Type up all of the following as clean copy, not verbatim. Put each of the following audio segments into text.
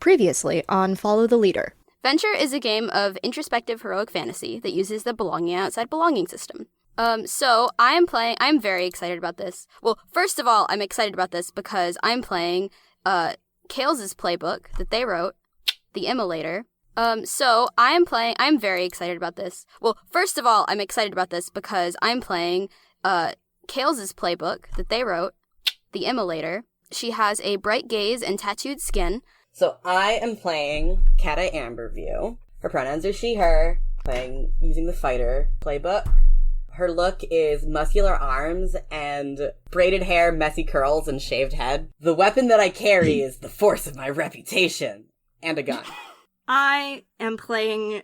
Previously on Follow the Leader. Venture is a game of introspective heroic fantasy that uses the belonging outside belonging system. So I'm very excited about this. Well, first of all, I'm excited about this because I'm playing, Kales' playbook that they wrote, The Immolator. I'm very excited about this. Well, first of all, I'm excited about this because I'm playing, Kales' playbook that they wrote, The Immolator. She has a bright gaze and tattooed skin. So I am playing Kata Amberview. Her pronouns are she, her, playing using the fighter playbook. Her look is muscular arms and braided hair, messy curls, and shaved head. The weapon that I carry is the force of my reputation. And a gun. I am playing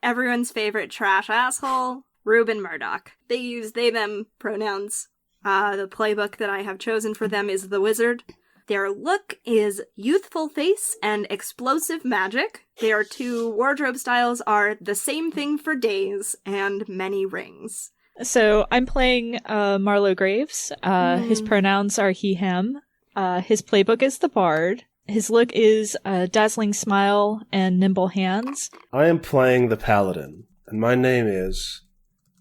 everyone's favorite trash asshole, Ruben Murdoch. They use they, them pronouns. The playbook that I have chosen for them is The Wizard. Their look is youthful face and explosive magic. Their two wardrobe styles are The Same Thing for Days and Many Rings. So I'm playing Marlowe Graves. His pronouns are he, him. His playbook is the Bard. His look is a dazzling smile and nimble hands. I am playing the Paladin, and my name is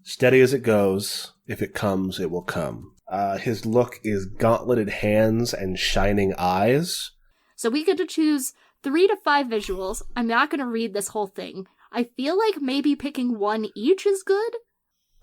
Steady as it goes. If it comes, it will come. His look is gauntleted hands and shining eyes. So we get to choose 3 to 5 visuals. I'm not going to read this whole thing. I feel like maybe picking one each is good.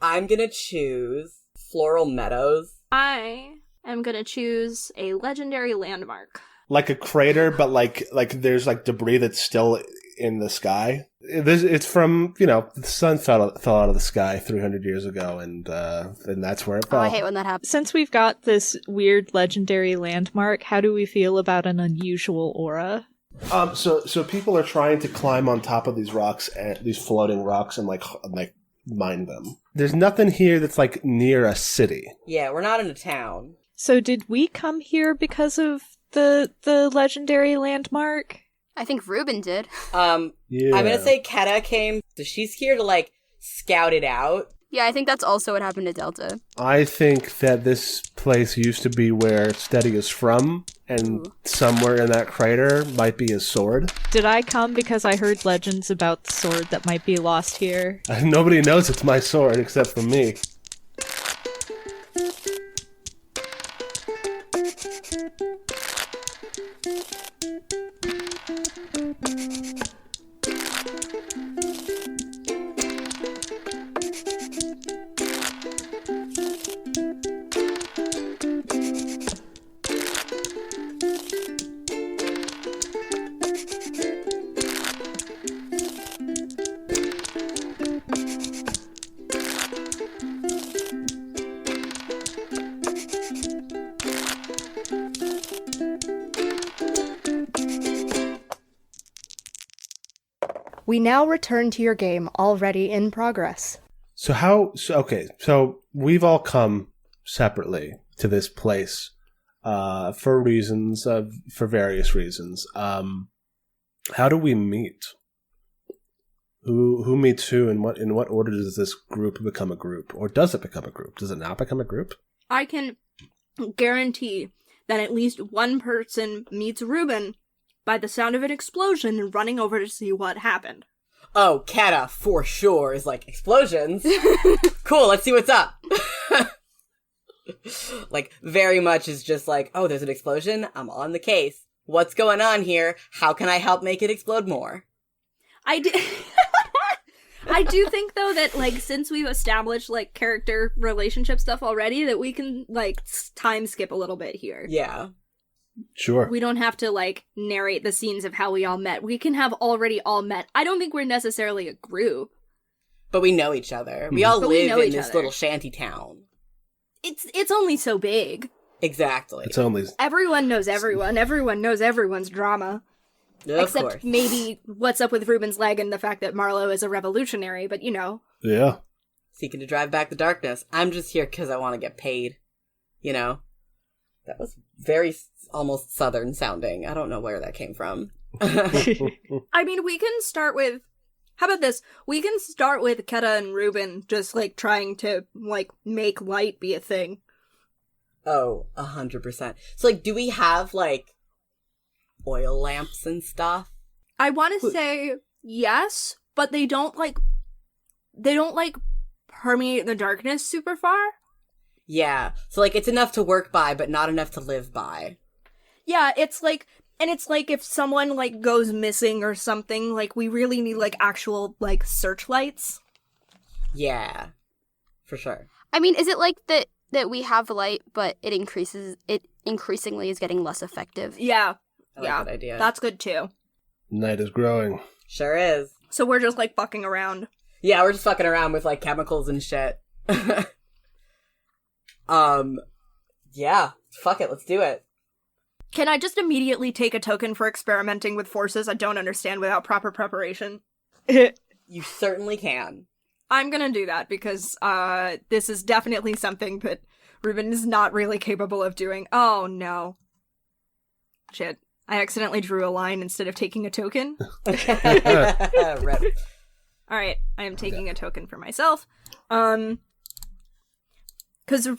I'm gonna choose Floral Meadows. I am going to choose a legendary landmark. Like a crater, but like there's like debris that's still in the sky. It's from, the sun fell out of the sky 300 years ago, and that's where it fell. Oh, I hate when that happens. Since we've got this weird legendary landmark, how do we feel about an unusual aura? So people are trying to climb on top of these rocks, and these floating rocks, and like mine them. There's nothing here that's like near a city. Yeah, we're not in a town. So did we come here because of the legendary landmark? I think Ruben did. Yeah. I'm gonna say Keta came, so she's here to scout it out. Yeah, I think that's also what happened to Delta. I think that this place used to be where Steady is from, and somewhere in that crater might be his sword. Did I come because I heard legends about the sword that might be lost here? Nobody knows it's my sword except for me. We now return to your game already in progress. So we've all come separately to this place for various reasons. How do we meet? Who meets who, and in what order does this group become a group? Or does it become a group? Does it not become a group? I can guarantee that at least one person meets Ruben by the sound of an explosion and running over to see what happened. Oh, Kata, for sure, is explosions. Cool, let's see what's up. Very much is just oh, there's an explosion? I'm on the case. What's going on here? How can I help make it explode more? I do think, though, that, since we've established, character relationship stuff already, that we can, time skip a little bit here. Yeah. Sure. We don't have to, narrate the scenes of how we all met. We can have already all met. I don't think we're necessarily a group. But we know each other. We all live in this little shanty town. It's only so big. Exactly. It's only... Everyone knows everyone. Everyone knows everyone's drama. Of Except course. maybe what's up with Ruben's leg and the fact that Marlowe is a revolutionary, but Yeah. Seeking to drive back the darkness. I'm just here because I want to get paid. That was very almost southern sounding. I don't know where that came from. I mean, we can start with... How about this? We can start with Keta and Ruben just, trying to, make light be a thing. Oh, 100%. So, do we have, oil lamps and stuff? I want to say yes, but they don't permeate the darkness super far. Yeah. So, like, it's enough to work by, but not enough to live by. Yeah, it's like if someone, like, goes missing or something, like, we really need, like, actual, like, searchlights. Yeah. For sure. I mean, is it like that we have light, but it increasingly is getting less effective? Yeah. I like that idea. That's good, too. Night is growing. Sure is. So we're just, like, fucking around. Yeah, we're just fucking around with, like, chemicals and shit. Yeah. Fuck it, let's do it. Can I just immediately take a token for experimenting with forces I don't understand without proper preparation? You certainly can. I'm gonna do that because this is definitely something that Ruben is not really capable of doing. Oh no. Shit. I accidentally drew a line instead of taking a token. Rip. Alright, I am taking a token for myself. Because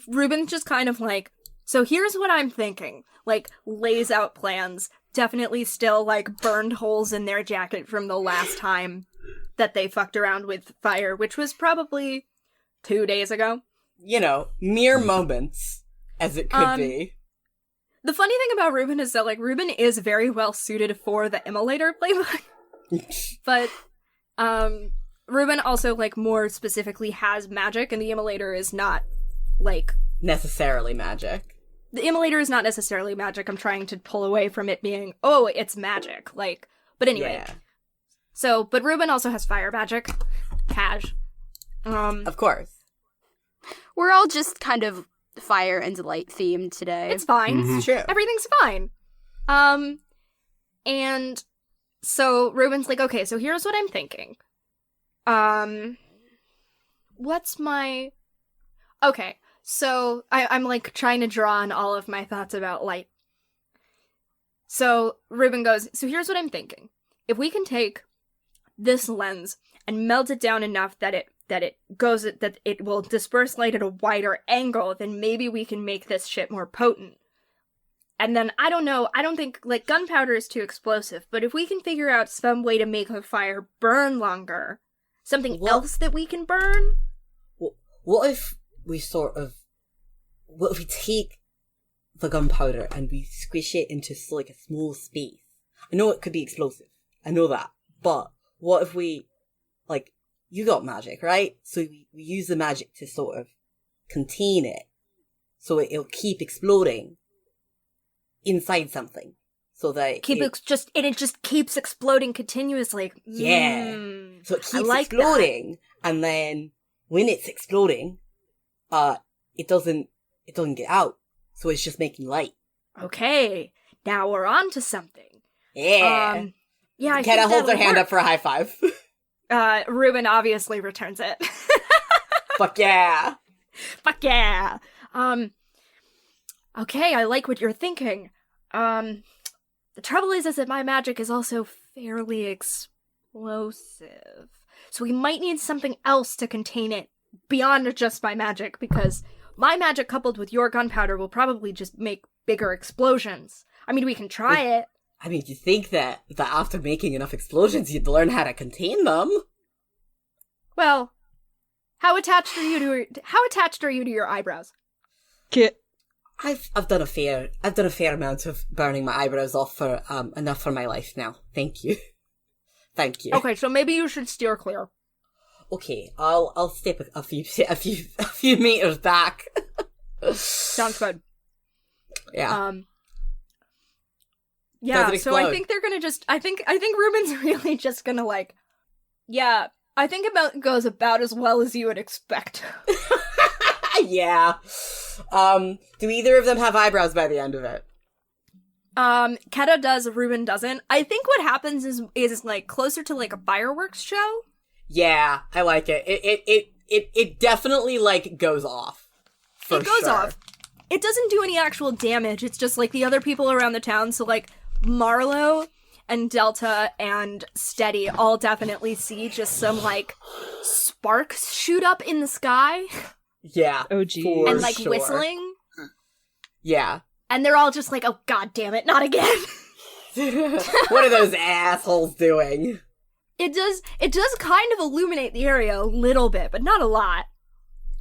Ruben's just kind of like, so here's what I'm thinking. Like, lays out plans. Definitely still, like, burned holes in their jacket from the last time that they fucked around with fire, which was probably 2 days ago. You know, mere moments, as it could be. The funny thing about Ruben is that, like, Ruben is very well suited for the Immolator playbook. But, Ruben also, like, more specifically has magic, and the Immolator is not, like... necessarily magic. The Immolator is not necessarily magic. I'm trying to pull away from it being, oh, it's magic. Like, but anyway. Yeah. So, but Ruben also has fire magic. Cash. Of course. We're all just kind of fire and light themed today. It's fine. Mhm. It's true. Everything's fine. And so Ruben's like, okay, so here's what I'm thinking. What's my... Okay, so I'm like trying to draw on all of my thoughts about light. So Ruben goes, so here's what I'm thinking. If we can take this lens and melt it down enough that it will disperse light at a wider angle, then maybe we can make this shit more potent. And then, I don't know, I don't think, like, gunpowder is too explosive, but if we can figure out some way to make the fire burn longer, something else that we can burn? What if we take the gunpowder and we squish it into, like, a small space? I know it could be explosive. I know that. But what if we, like, you got magic, right? So we use the magic to sort of contain it, so it'll keep exploding inside something, so that it just keeps exploding continuously. Yeah. So it keeps like exploding, and then when it's exploding, it doesn't get out, so it's just making light. Okay, now we're on to something. Yeah. Yeah, I think Kenna holds that her would hand work. up for a high five. Ruben obviously returns it. Fuck yeah. Fuck yeah. Okay, I like what you're thinking. The trouble is that my magic is also fairly explosive. So we might need something else to contain it beyond just my magic, because my magic coupled with your gunpowder will probably just make bigger explosions. I mean, we can try it. I mean, you think that after making enough explosions, you'd learn how to contain them? Well, how attached are you to your eyebrows? Get I've done a fair amount of burning my eyebrows off for enough for my life now. Thank you. Thank you. Okay, so maybe you should steer clear. Okay, I'll step a few meters back. Sounds good. Yeah. Yeah, Does it so I explode? think they're gonna I think Ruben's really just gonna, like, yeah, I think it goes about as well as you would expect. Yeah. Do either of them have eyebrows by the end of it? Keta does, Ruben doesn't. I think what happens is like closer to like a fireworks show. Yeah, I like it. It definitely, like, goes off. For It goes sure. off. It doesn't do any actual damage. It's just like the other people around the town. So like Marlo and Delta and Steady all definitely see just some like sparks shoot up in the sky Yeah. Oh, geez. for and like sure. whistling. Yeah. And they're all just like, oh god damn it, not again. What are those assholes doing? It does kind of illuminate the area a little bit, but not a lot.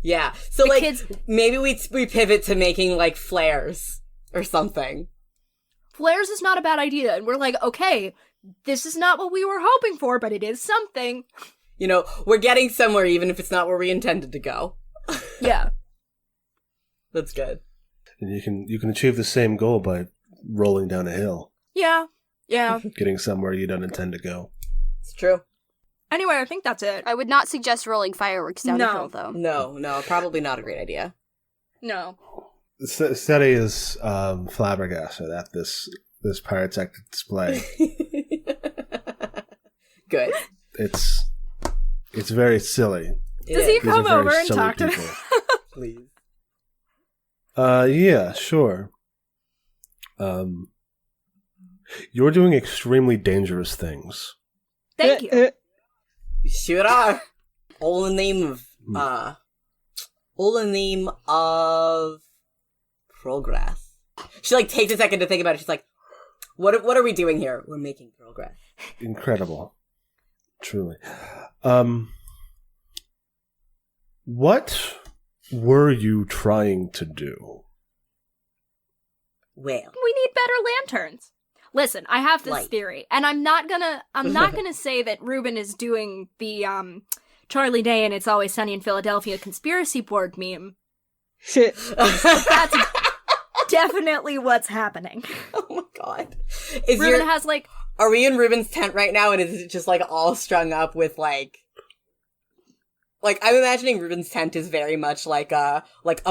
Yeah. So, The like, kids- maybe we pivot to making, like, flares or something. Flares is not a bad idea, and we're like, okay, this is not what we were hoping for, but it is something. You know, we're getting somewhere even if it's not where we intended to go. Yeah. That's good. And you can achieve the same goal by rolling down a hill, Yeah. getting somewhere you don't intend to go. It's true. Anyway, I think that's it. I would not suggest rolling fireworks down a No. hill, though. No, probably not a great idea. No. Steady is flabbergasted at this pyrotechnic display. Good. It's very silly. Does he It is. These are come very over and silly talk to people. Please. Yeah, sure. You're doing extremely dangerous things. Thank you. You sure are. All in the name of progress. She, like, takes a second to think about it. She's like, what are we doing here? We're making progress. Incredible. Truly. What were you trying to do? Well, We need better lanterns. Listen, I have this Light. theory, and I'm not gonna say that Ruben is doing the Charlie Day and It's Always Sunny in Philadelphia conspiracy board meme. That's definitely what's happening. oh my god. Ruben has like Are we in Ruben's tent right now and is it just, like, all strung up with, like, I'm imagining Ruben's tent is very much like a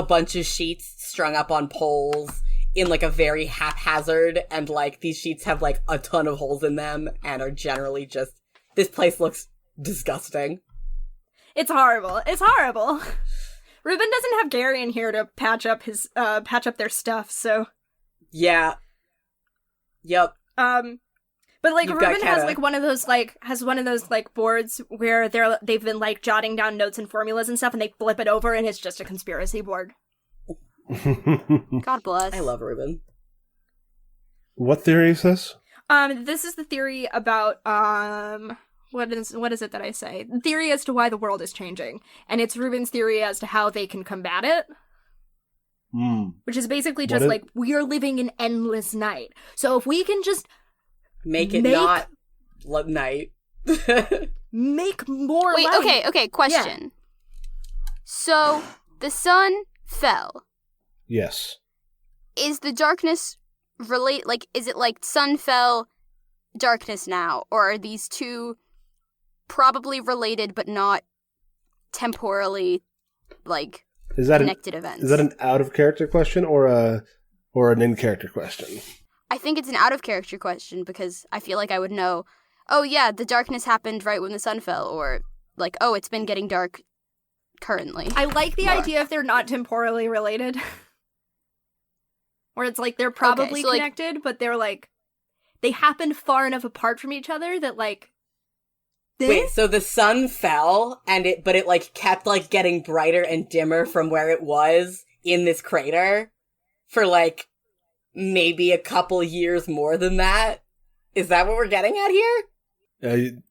bunch of sheets strung up on poles in, like, a very haphazard, and, like, these sheets have, like, a ton of holes in them and are generally just, this place looks disgusting. it's horrible. It's horrible. Ruben doesn't have Gary in here to patch up their stuff, so Yeah. Yep. but like You've got Ruben has Kata. like one of those boards where they've been like jotting down notes and formulas and stuff, and they flip it over and it's just a conspiracy board. God bless. I love Ruben. What theory is this? This is the theory about what is it that I say? The theory as to why the world is changing, and it's Ruben's theory as to how they can combat it. Which is basically just What is- like, we are living an endless night. So if we can just Make it Make- not night. make more Wait, light. okay, question. So, the sun fell. Yes. Is the darkness is it like sun fell, darkness now? Or are these two probably related but not temporally, like, Is that connected events? is that an out of character question or an in character question? I think it's an out-of-character question because I feel like I would know, oh yeah, the darkness happened right when the sun fell, or, like, oh, it's been getting dark currently. I like the idea if they're not temporally related. Where it's like they're probably so, like- connected, but they're like, they happened far enough apart from each other that like, Wait, so the sun fell, but it, like, kept, like, getting brighter and dimmer from where it was in this crater for, like, maybe a couple years more than that? Is that what we're getting at here?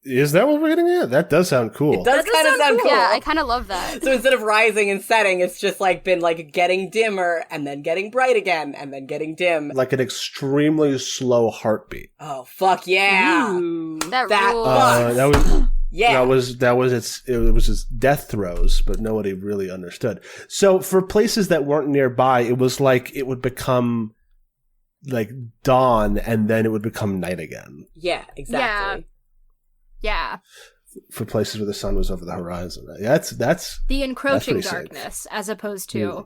Is that what we're getting at? That does sound cool. It does kind of sound cool. Yeah, I kind of love that. So instead of rising and setting, it's just, like, been, like, getting dimmer, and then getting bright again, and then getting dim. Like an extremely slow heartbeat. Oh, fuck yeah! That That rules. fucks. That was Yeah. that was it was just death throes, but nobody really understood. So for places that weren't nearby, it was like it would become like dawn and then it would become night again. Yeah, exactly. yeah, For places where the sun was over the horizon. That's the encroaching pretty sick. darkness as opposed to Yeah.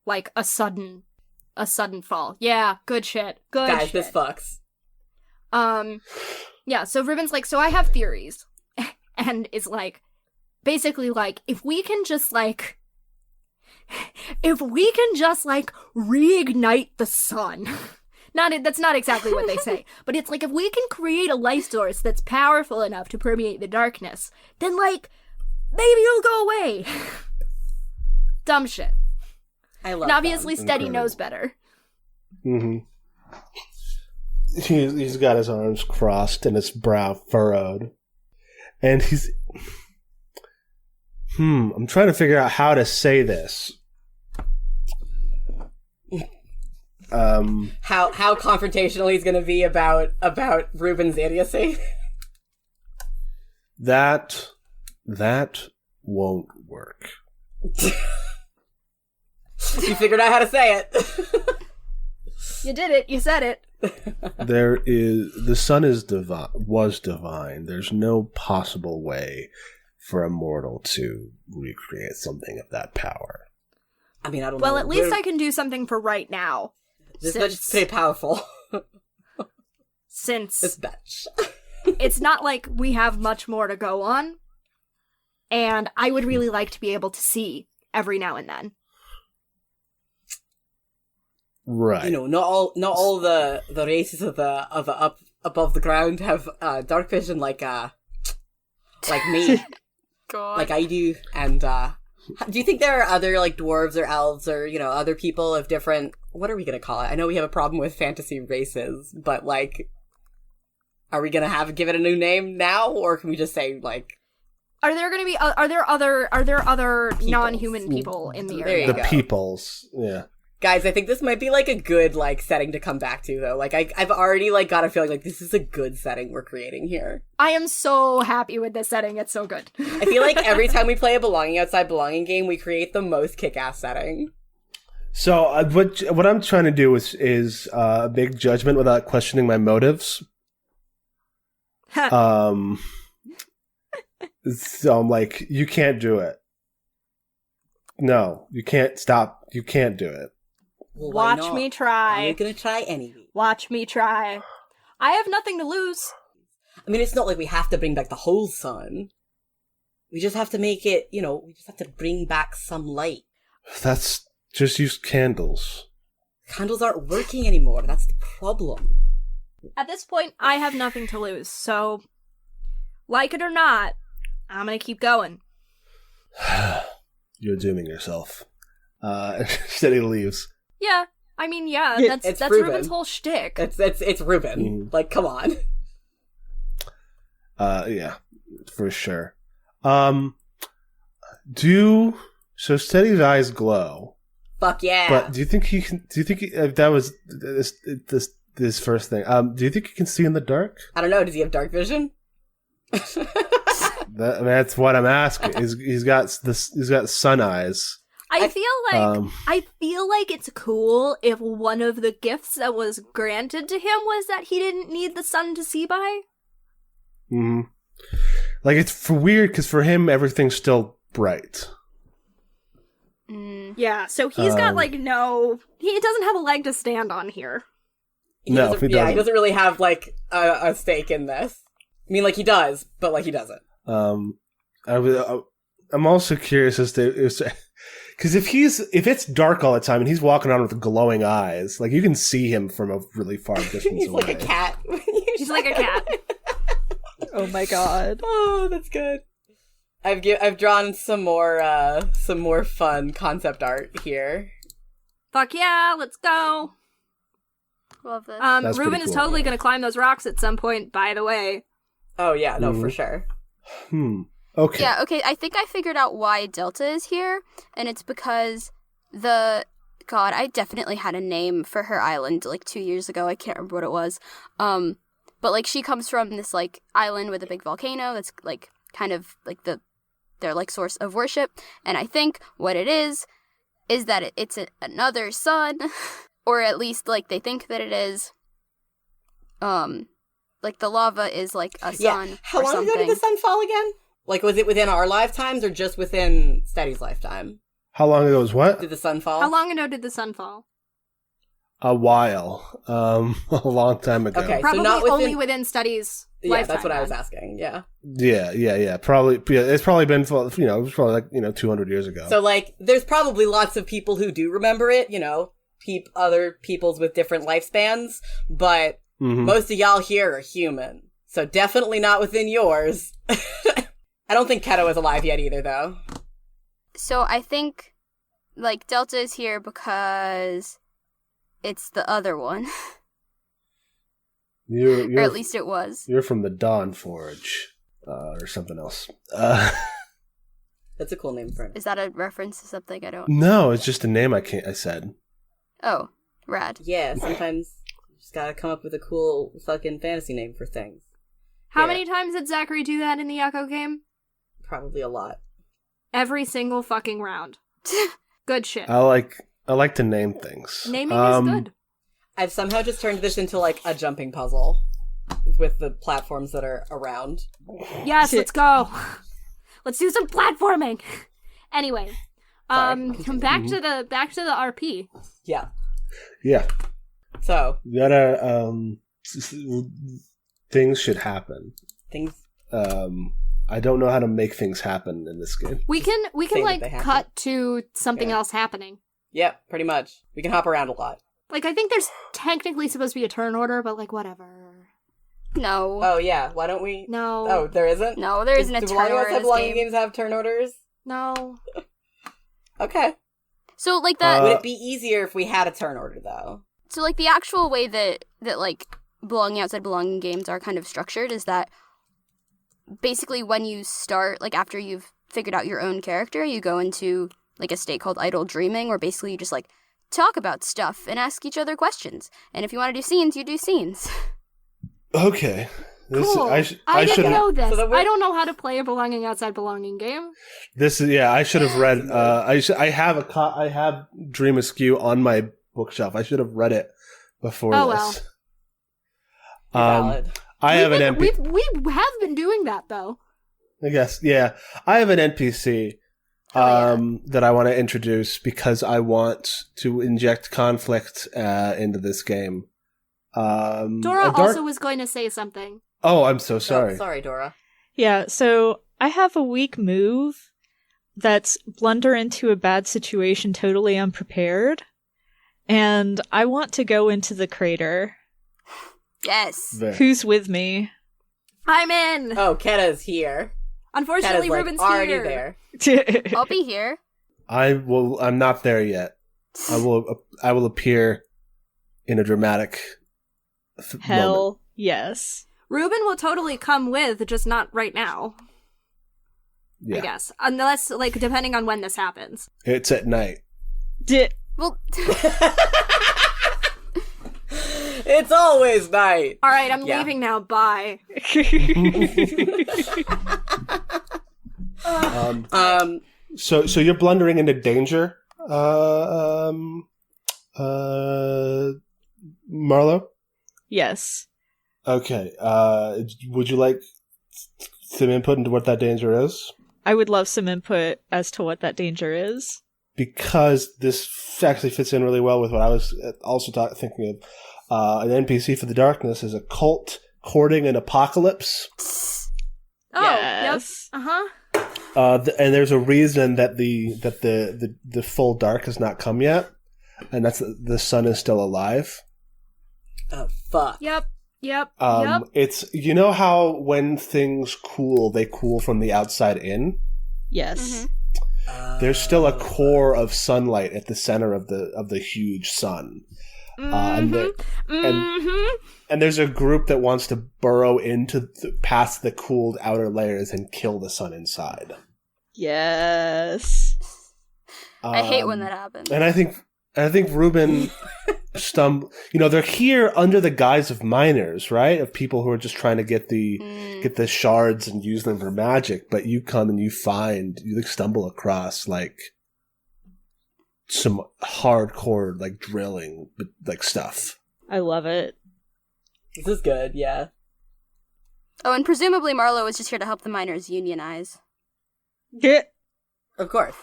like a sudden fall. Yeah, good shit. Good Guys, shit. this fucks. Yeah, so Ruben's like, so I have theories. And it's like, basically like, if we can just reignite the sun. That's not exactly what they say, but it's like, if we can create a light source that's powerful enough to permeate the darkness, then like, maybe it'll go away. Dumb shit. I love And obviously them. Steady Incredible. knows better. Mm-hmm. he's got his arms crossed and his brow furrowed. And he's... I'm trying to figure out how to say this. How confrontational he's going to be about Ruben's idiocy. That won't work. You figured out how to say it. You did it. You said it. The sun was divine. There's no possible way for a mortal to recreate something of that power. I mean, I don't know. Well, at least I can do something for right now. This bitch is pretty powerful. Since This bitch. it's not like we have much more to go on, and I would really like to be able to see every now and then. Right. You know, not all the races of the up above the ground have dark vision like me, God. like I do. And do you think there are other like dwarves or elves or other people of different? What are we gonna call it? I know we have a problem with fantasy races, but like, are we gonna give it a new name now, or can we just say like? Are there going to be? Are there other non-human people in the There area? you The go. peoples, yeah. Guys, I think this might be like a good like setting to come back to though. Like I've already like got a feeling like this is a good setting we're creating here. I am so happy with this setting. It's so good. I feel like every time we play a belonging outside belonging game, we create the most kick-ass setting. So what I'm trying to do is make judgment without questioning my motives. So I'm like, you can't do it. No, you can't stop. You can't do it. Well, why Watch not? me try. I'm gonna try anyway. Watch me try. I have nothing to lose. I mean, it's not like we have to bring back the whole sun. We just have to make it, we just have to bring back some light. That's just use candles. Candles aren't working anymore. That's the problem. At this point, I have nothing to lose. So, like it or not, I'm gonna keep going. You're dooming yourself. Steady leaves. Yeah, I mean, yeah, Yeah, it's that's Ruben. Ruben's whole shtick. It's Ruben. Mhm. Like, come on. Yeah, for sure. So Steady's eyes glow. Fuck yeah. But do you think he can? Do you think that was this first thing? Do you think he can see in the dark? I don't know. Does he have dark vision? That's what I'm asking. He's got sun eyes. I feel like it's cool if one of the gifts that was granted to him was that he didn't need the sun to see by. Mm-hmm. Like it's weird because for him everything's still bright. Yeah, so he's got he doesn't have a leg to stand on here. He No, doesn't, he yeah, he doesn't. doesn't really have like a stake in this. I mean, like he does, but like he doesn't. I'm also curious as to because if it's dark all the time and he's walking around with glowing eyes, like you can see him from a really far distance He's away. like a cat. He's like a cat. Oh my god. Oh, that's good. I've drawn some more fun concept art here. Fuck yeah, let's go. Love this. That's Ruben pretty is cool. totally gonna climb those rocks at some point, by the way. Oh yeah, no, for sure. Okay. Yeah, okay, I think I figured out why Delta is here, and it's because God, I definitely had a name for her island like 2 years ago. I can't remember what it was. But like she comes from this like island with a big volcano that's like kind of like their like source of worship, and I think what it is that it's another sun, or at least like they think that it is. Like the lava is like a sun. Yeah. How or long something. ago did the sun fall again? Like, was it within our lifetimes or just within Steady's lifetime? How long ago was what? Did the sun fall? How long ago did the sun fall? A while. A long time ago. Okay. So Probably not within- only within studies. Yeah, lifetime, that's what I was then. asking. Yeah. Yeah. Probably. Yeah, it's probably been. It was probably like 200 years ago. So like, there's probably lots of people who do remember it. Other peoples with different lifespans, but Mhm. most of y'all here are human, so definitely not within yours. I don't think Keto is alive yet either, though. So I think, like, Delta is here because it's the other one. or at least it was. You're from the Dawn Forge, or something else. That's a cool name for it. Is that a reference to something I don't? No, it's just a name I said. Oh, rad. Yeah, sometimes you just gotta come up with a cool fucking fantasy name for things. How Yeah. many times did Zachary do that in the Echo game? Probably a lot. Every single fucking round. Good shit. I like to name things. Naming is good. I've somehow just turned this into like a jumping puzzle with the platforms that are around. Yes, let's go. Let's do some platforming. Anyway, Sorry. come back to the RP. Yeah. Yeah. So You gotta things should happen. things. I don't know how to make things happen in this game. We can Say that like they happen. cut to something Yeah. else happening. Yeah, pretty much. We can hop around a lot. Like I think there's technically supposed to be a turn order, but like whatever. No. Oh yeah. Why don't we? No. Oh, there isn't. No, there isn't a Do turn Belonging order in Outside this Belonging game. games have turn orders? No. Okay. So like that. Would it be easier if we had a turn order though? So like the actual way that like belonging outside belonging games are kind of structured is that basically when you start, like after you've figured out your own character, you go into like a state called idle dreaming, where basically you just like talk about stuff and ask each other questions. And if you want to do scenes, you do scenes. Okay. Cool. I should didn't know this. So that we're- I don't know how to play a belonging outside belonging game. This is I should have read. I have Dream Askew on my bookshelf. I should have read it before Oh, this. Valid. I have an NPC. We have been doing that though. I guess, yeah. I have an NPC that I want to introduce because I want to inject conflict into this game. Dora also was going to say something. Oh, I'm so sorry. Oh, sorry, Dora. Yeah, so I have a weak move that's blunder into a bad situation totally unprepared, and I want to go into the crater. Yes. There. Who's with me? I'm in. Oh, Keta's here. Unfortunately, Keta's like Ruben's already here. there. I'll be here. I'm not there yet. I will appear in a dramatic moment. Hell yes. Ruben will totally come with, just not right now. Yeah. I guess, unless like depending on when this happens. It's at night. Well, It's always night. All right, I'm Yeah. leaving now. Bye. So you're blundering into danger, Marlo? Yes. Okay. Would you like some input into what that danger is? I would love some input as to what that danger is. Because this actually fits in really well with what I was also thinking of. An NPC for the darkness is a cult courting an apocalypse. Oh, Yes. yep. Uh-huh. And there's a reason that the full dark has not come yet, and that's the sun is still alive. Oh, fuck. Yep. Yep. It's how when things cool, they cool from the outside in. Yes. There's still a core of sunlight at the center of the huge sun. And there's a group that wants to burrow into past the cooled outer layers and kill the sun inside. Yes. I hate when that happens. And I think Ruben they're here under the guise of miners, right? Of people who are just trying to get the shards and use them for magic. But you come and you stumble across like some hardcore like drilling like stuff. I love it. This is good, yeah. Oh, and presumably Marlo was just here to help the miners unionize. Of course.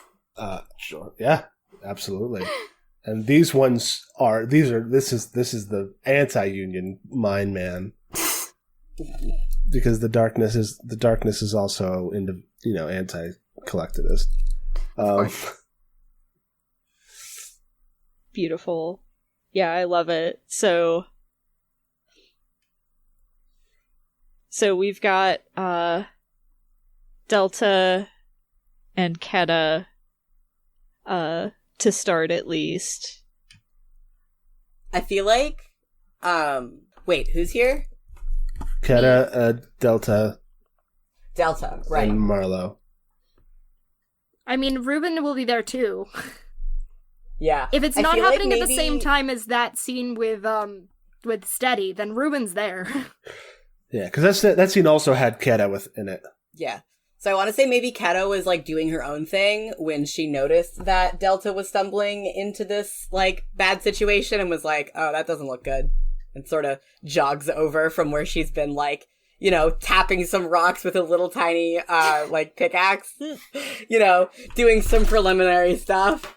Sure. Yeah, absolutely. And this is the anti-union mine man. Because the darkness is also anti-collectivist. Beautiful. Yeah, I love it. So we've got Delta and Keta to start at least. I feel like, wait, who's here? Keta, Delta, right. and Marlo. I mean, Ruben will be there too. Yeah. If it's I not feel like happening at the maybe- same time as that scene with Steady, then Ruben's there. Yeah, because that scene also had Keta in it. Yeah. So I want to say maybe Kato was like doing her own thing when she noticed that Delta was stumbling into this like bad situation and was like, oh, that doesn't look good. And sort of jogs over from where she's been like, you know, tapping some rocks with a little tiny like pickaxe, you know, doing some preliminary stuff.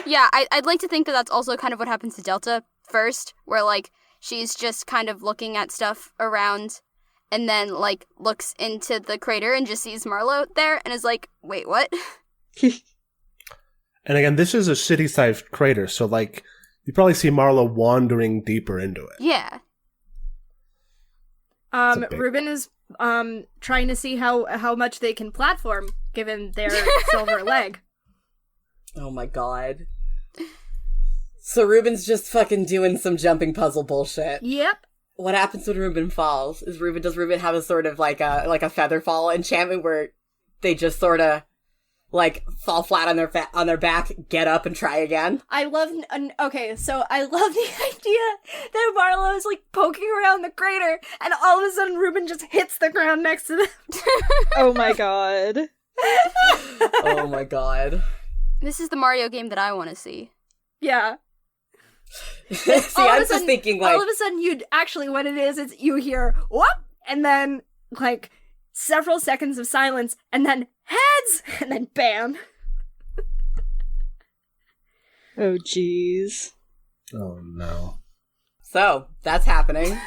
Yeah, I'd like to think that that's also kind of what happens to Delta first, where, like, she's just kind of looking at stuff around and then, like, looks into the crater and just sees Marlo there and is like, wait, what? And again, this is a city-sized crater, so, like, you probably see Marlo wandering deeper into it. Yeah. It's a big- Ruben is trying to see how much they can platform given their silver leg. Oh my god. So Ruben's just fucking doing some jumping puzzle bullshit. Yep. What happens when Ruben falls? Does Ruben have a sort of like a feather fall enchantment where they just sort of like fall flat on their back, get up and try again? I love the idea that Marlo is like poking around the crater and all of a sudden Ruben just hits the ground next to them. Oh my god. Oh my god. This is the Mario game that I want to see. Yeah. See, All of a I'm just sudden- thinking like all of a sudden what it is you hear whoop and then like several seconds of silence and then heads and then bam. Oh jeez. Oh, no. so that's happening.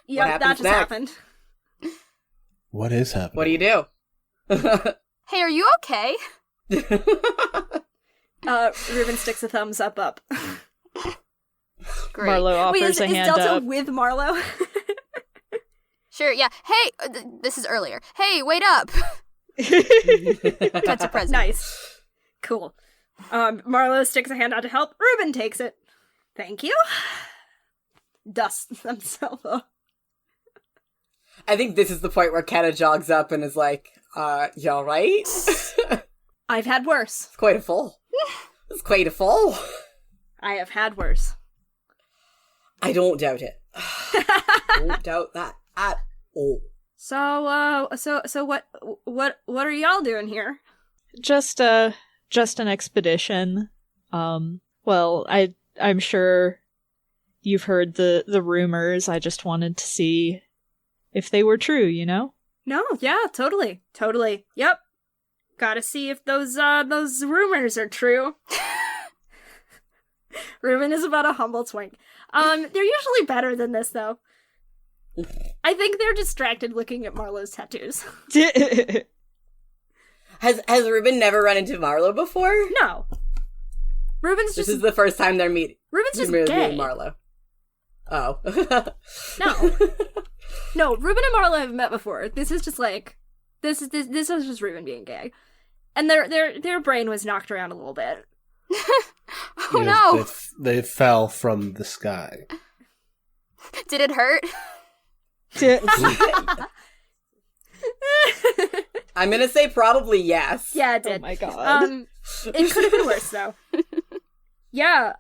Yep, that happens just next? happened. What is happening? What do you do? Hey, are you okay? Ruben sticks a thumbs up. Great. Marlo Wait, offers is a hand Delta up. with Marlo? Sure, yeah. Hey, this is earlier. Hey, wait up. Cut to present. Nice. Cool. Marlo sticks a hand out to help. Ruben takes it. Thank you. Dusts themselves up. I think this is the point where Keta jogs up and is like, you alright? It's I've had worse. quite a fall. It's quite a fall. I have had worse. I don't doubt it. Don't doubt that at all. So what are y'all doing here? Just an expedition. Well, I'm sure you've heard the rumors. I just wanted to see if they were true, you know? No, yeah, totally. Yep. Gotta see if those rumors are true. Ruben is about a humble twink. They're usually better than this, though. I think they're distracted looking at Marlo's tattoos. Has Ruben never run into Marlo before? No. Ruben's This just is the first time they're meeting. Ruben's just meeting gay. Marlo. Oh. No. No, Ruben and Marlo have met before. This is just like this is just Ruben being gay. And their brain was knocked around a little bit. Oh no. They fell from the sky. Did it hurt? I'm gonna say probably yes. Yeah, it Oh did. my god. It could have been worse though. Yeah,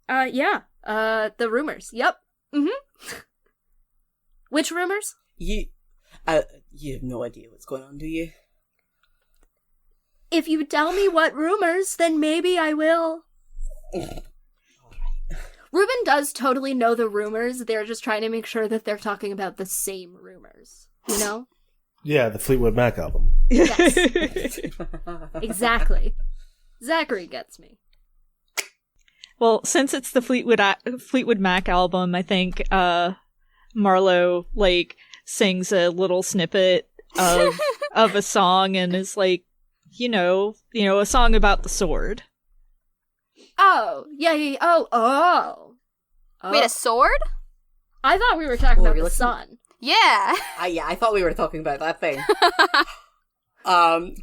the rumors. Yep. Mm-hmm. Which rumors? You have no idea what's going on, do you? If you tell me what rumors, then maybe I will. Ruben does totally know the rumors. They're just trying to make sure that they're talking about the same rumors. You know? Yeah, the Fleetwood Mac album. Yes. Exactly. Zachary gets me. Well, since it's the Fleetwood Mac album, I think Marlo like sings a little snippet of a song and is like, you know, a song about the sword. Oh, yeah. Oh. Wait, a sword? I thought we were talking Oh, about you're the listening? sun. Yeah. I thought we were talking about that thing.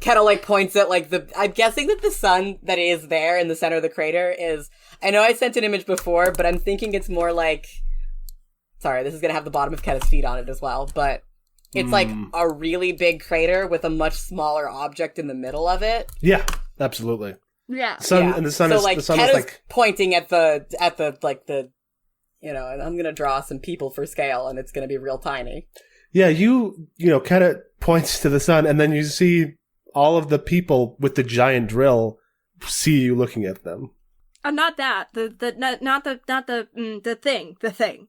Kettle like points at like I'm guessing that the sun that is there in the center of the crater is, I know I sent an image before, but I'm thinking it's more like Sorry, this is gonna have the bottom of Keta's feet on it as well, but it's like a really big crater with a much smaller object in the middle of it. Yeah, absolutely. Yeah. Sun Yeah. and the sun so is like the sun Keta's is like pointing at the you know, and I'm gonna draw some people for scale, and it's gonna be real tiny. yeah. You know, Keta points to the sun, and then you see all of the people with the giant drill see you looking at them. Not that. The thing.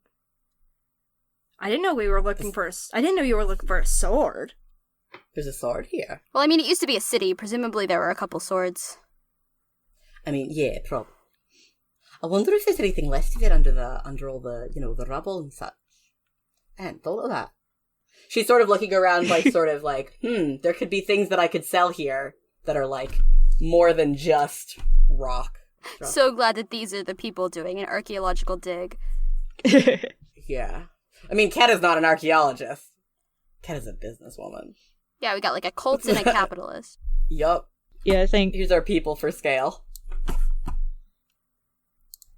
I didn't know we were looking for I didn't know you were looking for a sword. There's a sword here. Well, I mean, it used to be a city. Presumably there were a couple swords. I mean, yeah, probably. I wonder if there's anything left of it under all the, you know, the rubble and such. And don't know that. She's sort of looking around, like, there could be things that I could sell here that are, like, more than just rock. So glad that these are the people doing an archaeological dig. Yeah. I mean, Keta's not an archaeologist. Keta's a businesswoman. Yeah, we got like a cult and a capitalist. Yup. Yeah, I think. Here's our people for scale.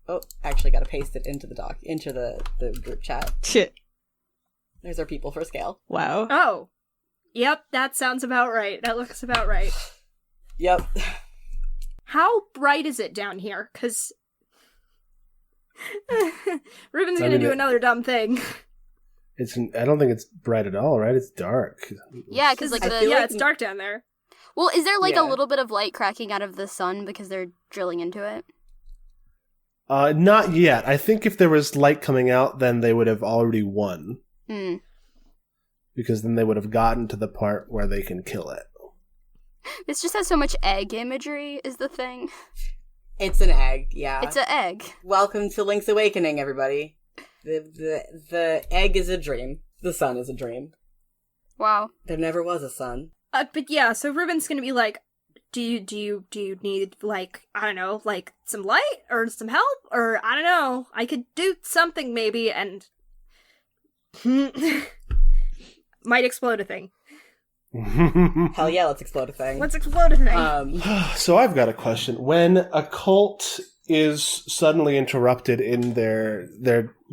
Oh, actually gotta paste it into the group chat. Shit. There's our people for scale. Wow. Oh. Yep, that sounds about right. That looks about right. Yep. How bright is it down here? Because Ruben's I gonna mean, do another dumb thing. I don't think it's bright at all, right? It's dark. Yeah, because like I the feel like- it's dark down there. well, is there like Yeah. a little bit of light cracking out of the sun because they're drilling into it? Not yet. I think if there was light coming out, then they would have already won. Hmm. Because then they would have gotten to the part where they can kill it. This just has so much egg imagery. Is the thing? It's an egg, yeah. It's an egg. Welcome to Link's Awakening, everybody. The egg is a dream. The sun is a dream. Wow. There never was a sun. But yeah, so Ruben's gonna be like, do you need, like, I don't know, like, some light? Or some help? Or, I don't know, I could do something maybe, and might explode a thing. Hell yeah, let's explode a thing. Let's explode a thing. So I've got a question. When a cult is suddenly interrupted in their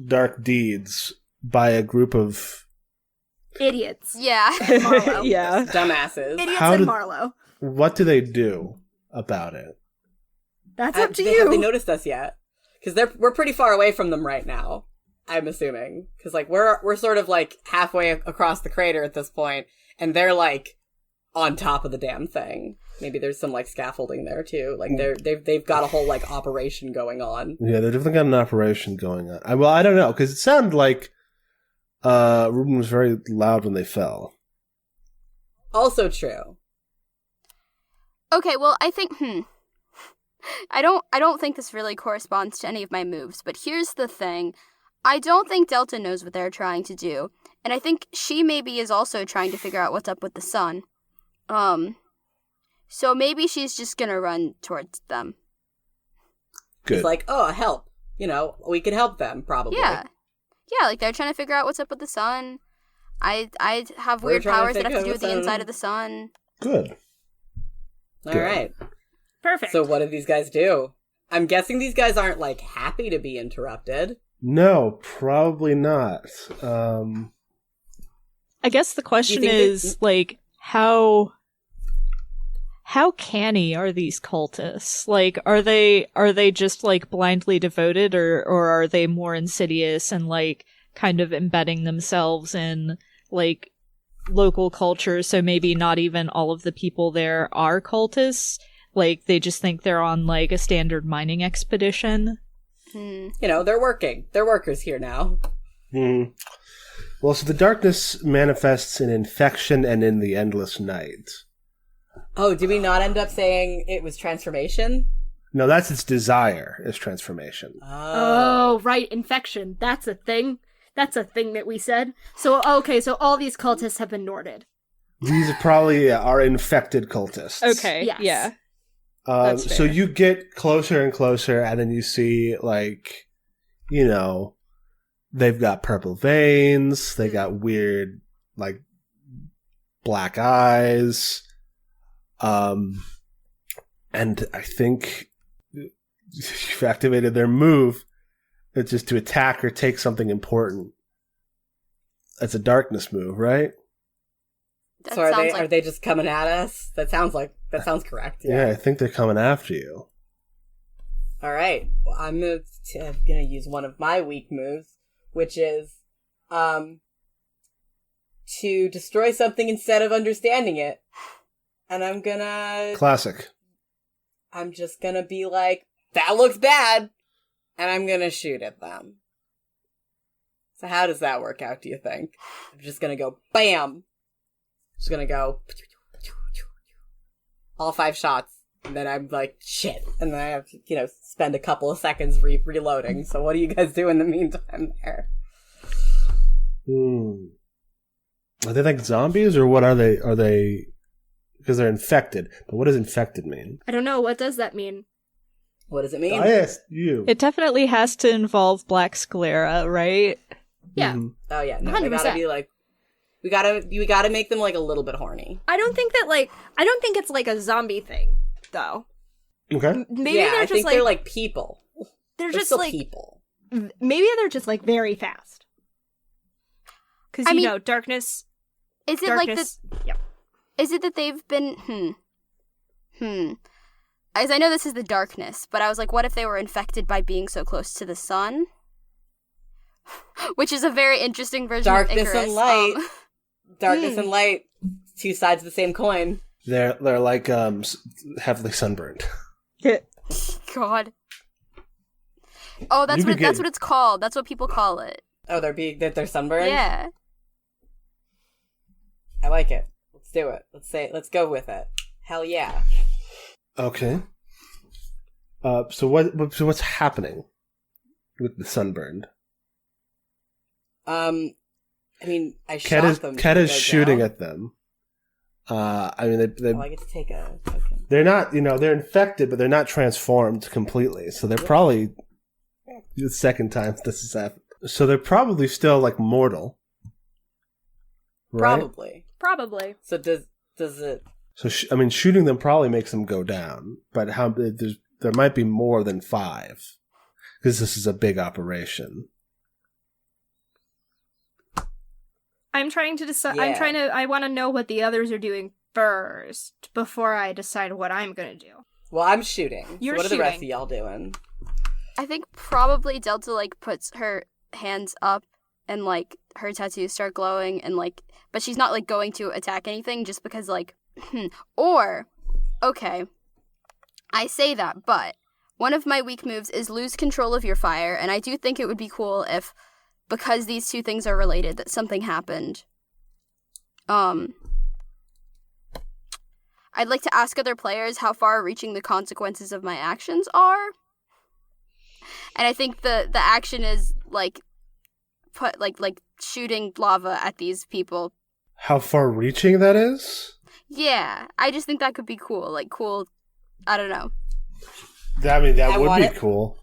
dark deeds by a group of Idiots. Yeah. Marlowe. Yeah. Dumbasses. Idiots How and did- Marlowe. what do they do about it? That's up to Have they you. noticed us yet? Because we're pretty far away from them right now. I'm assuming because like we're sort of like halfway across the crater at this point, and they're like on top of the damn thing. Maybe there's some like scaffolding there too. Like they've got a whole like operation going on. Yeah, they've definitely got an operation going on. I don't know because it sounded like Ruben was very loud when they fell. Also true. Okay, well, I think I don't think this really corresponds to any of my moves, but here's the thing. I don't think Delta knows what they're trying to do, and I think she maybe is also trying to figure out what's up with the sun. So maybe she's just gonna run towards them. Good. It's like, oh, help. You know, we can help them probably. Yeah. Yeah, like they're trying to figure out what's up with the sun. I have We're weird trying to powers that have figure to do out with the what's inside up. of the sun. Good. All right. Perfect. So what do these guys do? I'm guessing these guys aren't like happy to be interrupted. No, probably not. I guess the question think is like how canny are these cultists? Like are they just like blindly devoted or are they more insidious and like kind of embedding themselves in like local culture, so maybe not even all of the people there are cultists? Like they just think they're on like a standard mining expedition. You know, they're working. They're workers here now. Well, so the darkness manifests in infection and in the endless night. Oh, did we not end up saying it was transformation? No, that's its desire, is transformation. Oh, right, infection. That's a thing. That's a thing that we said. So, okay, so all these cultists have been Norded. These are probably are infected cultists. Okay. Yes. Yeah. That's So fair. you get closer and closer, and then you see, like, you know, they've got purple veins, they got weird, like, black eyes, and I think you've activated their move, it's just to attack or take something important. It's a darkness move, right? That So are sounds they like are they just coming at us? That sounds correct. Yeah, I think they're coming after you. All right. Well, I'm gonna use one of my weak moves, which is to destroy something instead of understanding it. And I'm Classic. just gonna be like, that looks bad, and I'm gonna shoot at them. So how does that work out, do you think? I'm just gonna go bam. Just gonna go all 5 shots, and then I'm like, shit. And then I have to, spend a couple of seconds reloading. So what do you guys do in the meantime there? Are they like zombies, or what are they? Are they... Because they're infected. But what does infected mean? I don't know. What does that mean? What does it mean? I asked you. It definitely has to involve black sclera, right? Yeah. Mhm. Oh yeah, no, they gotta 100%. be like, we gotta make them like a little bit horny. I don't think it's like a zombie thing, though. Okay. Maybe yeah, they're I just think like they're like people. they're They're just still like people. maybe they're just like very fast. Because I mean, darkness. is it like the Darkness. Yep. is it that they've been as I know this is the darkness, but I was like, what if they were infected by being so close to the sun? Which is a very interesting version Darkness of Icarus. and light. Darkness and light, 2 sides of the same coin. They're like heavily sunburned. God. Oh, that's You could that's get- what it's called. That's what people call it. Oh, they're sunburned? Yeah. I like it. Let's do it. Let's go with it. Hell yeah. Okay. So what's happening with the sunburned? I mean, I shot them. Cat is shooting down. at them. I mean, they Oh, I get to take a token. they're not, they're infected, but they're not transformed completely. So they're probably the second time this has happened. So they're probably still like mortal, right? Probably. So does it? So shooting them probably makes them go down, but there might be more than 5 because this is a big operation. I'm trying to decide. Yeah. I want to know what the others are doing first before I decide what I'm gonna do. Well, I'm shooting. You're so what are the rest of shooting. y'all doing? I think probably Delta like puts her hands up and like her tattoos start glowing and like, but she's not like going to attack anything just because like, or, okay, I say that, but one of my weak moves is lose control of your fire, and I do think it would be cool if, because these two things are related, that something happened. I'd like to ask other players how far-reaching the consequences of my actions are. And I think the action is like put like shooting lava at these people. How far-reaching that is? Yeah, I just think that could be cool. Like cool, I don't know. I mean, that I would want be it- cool.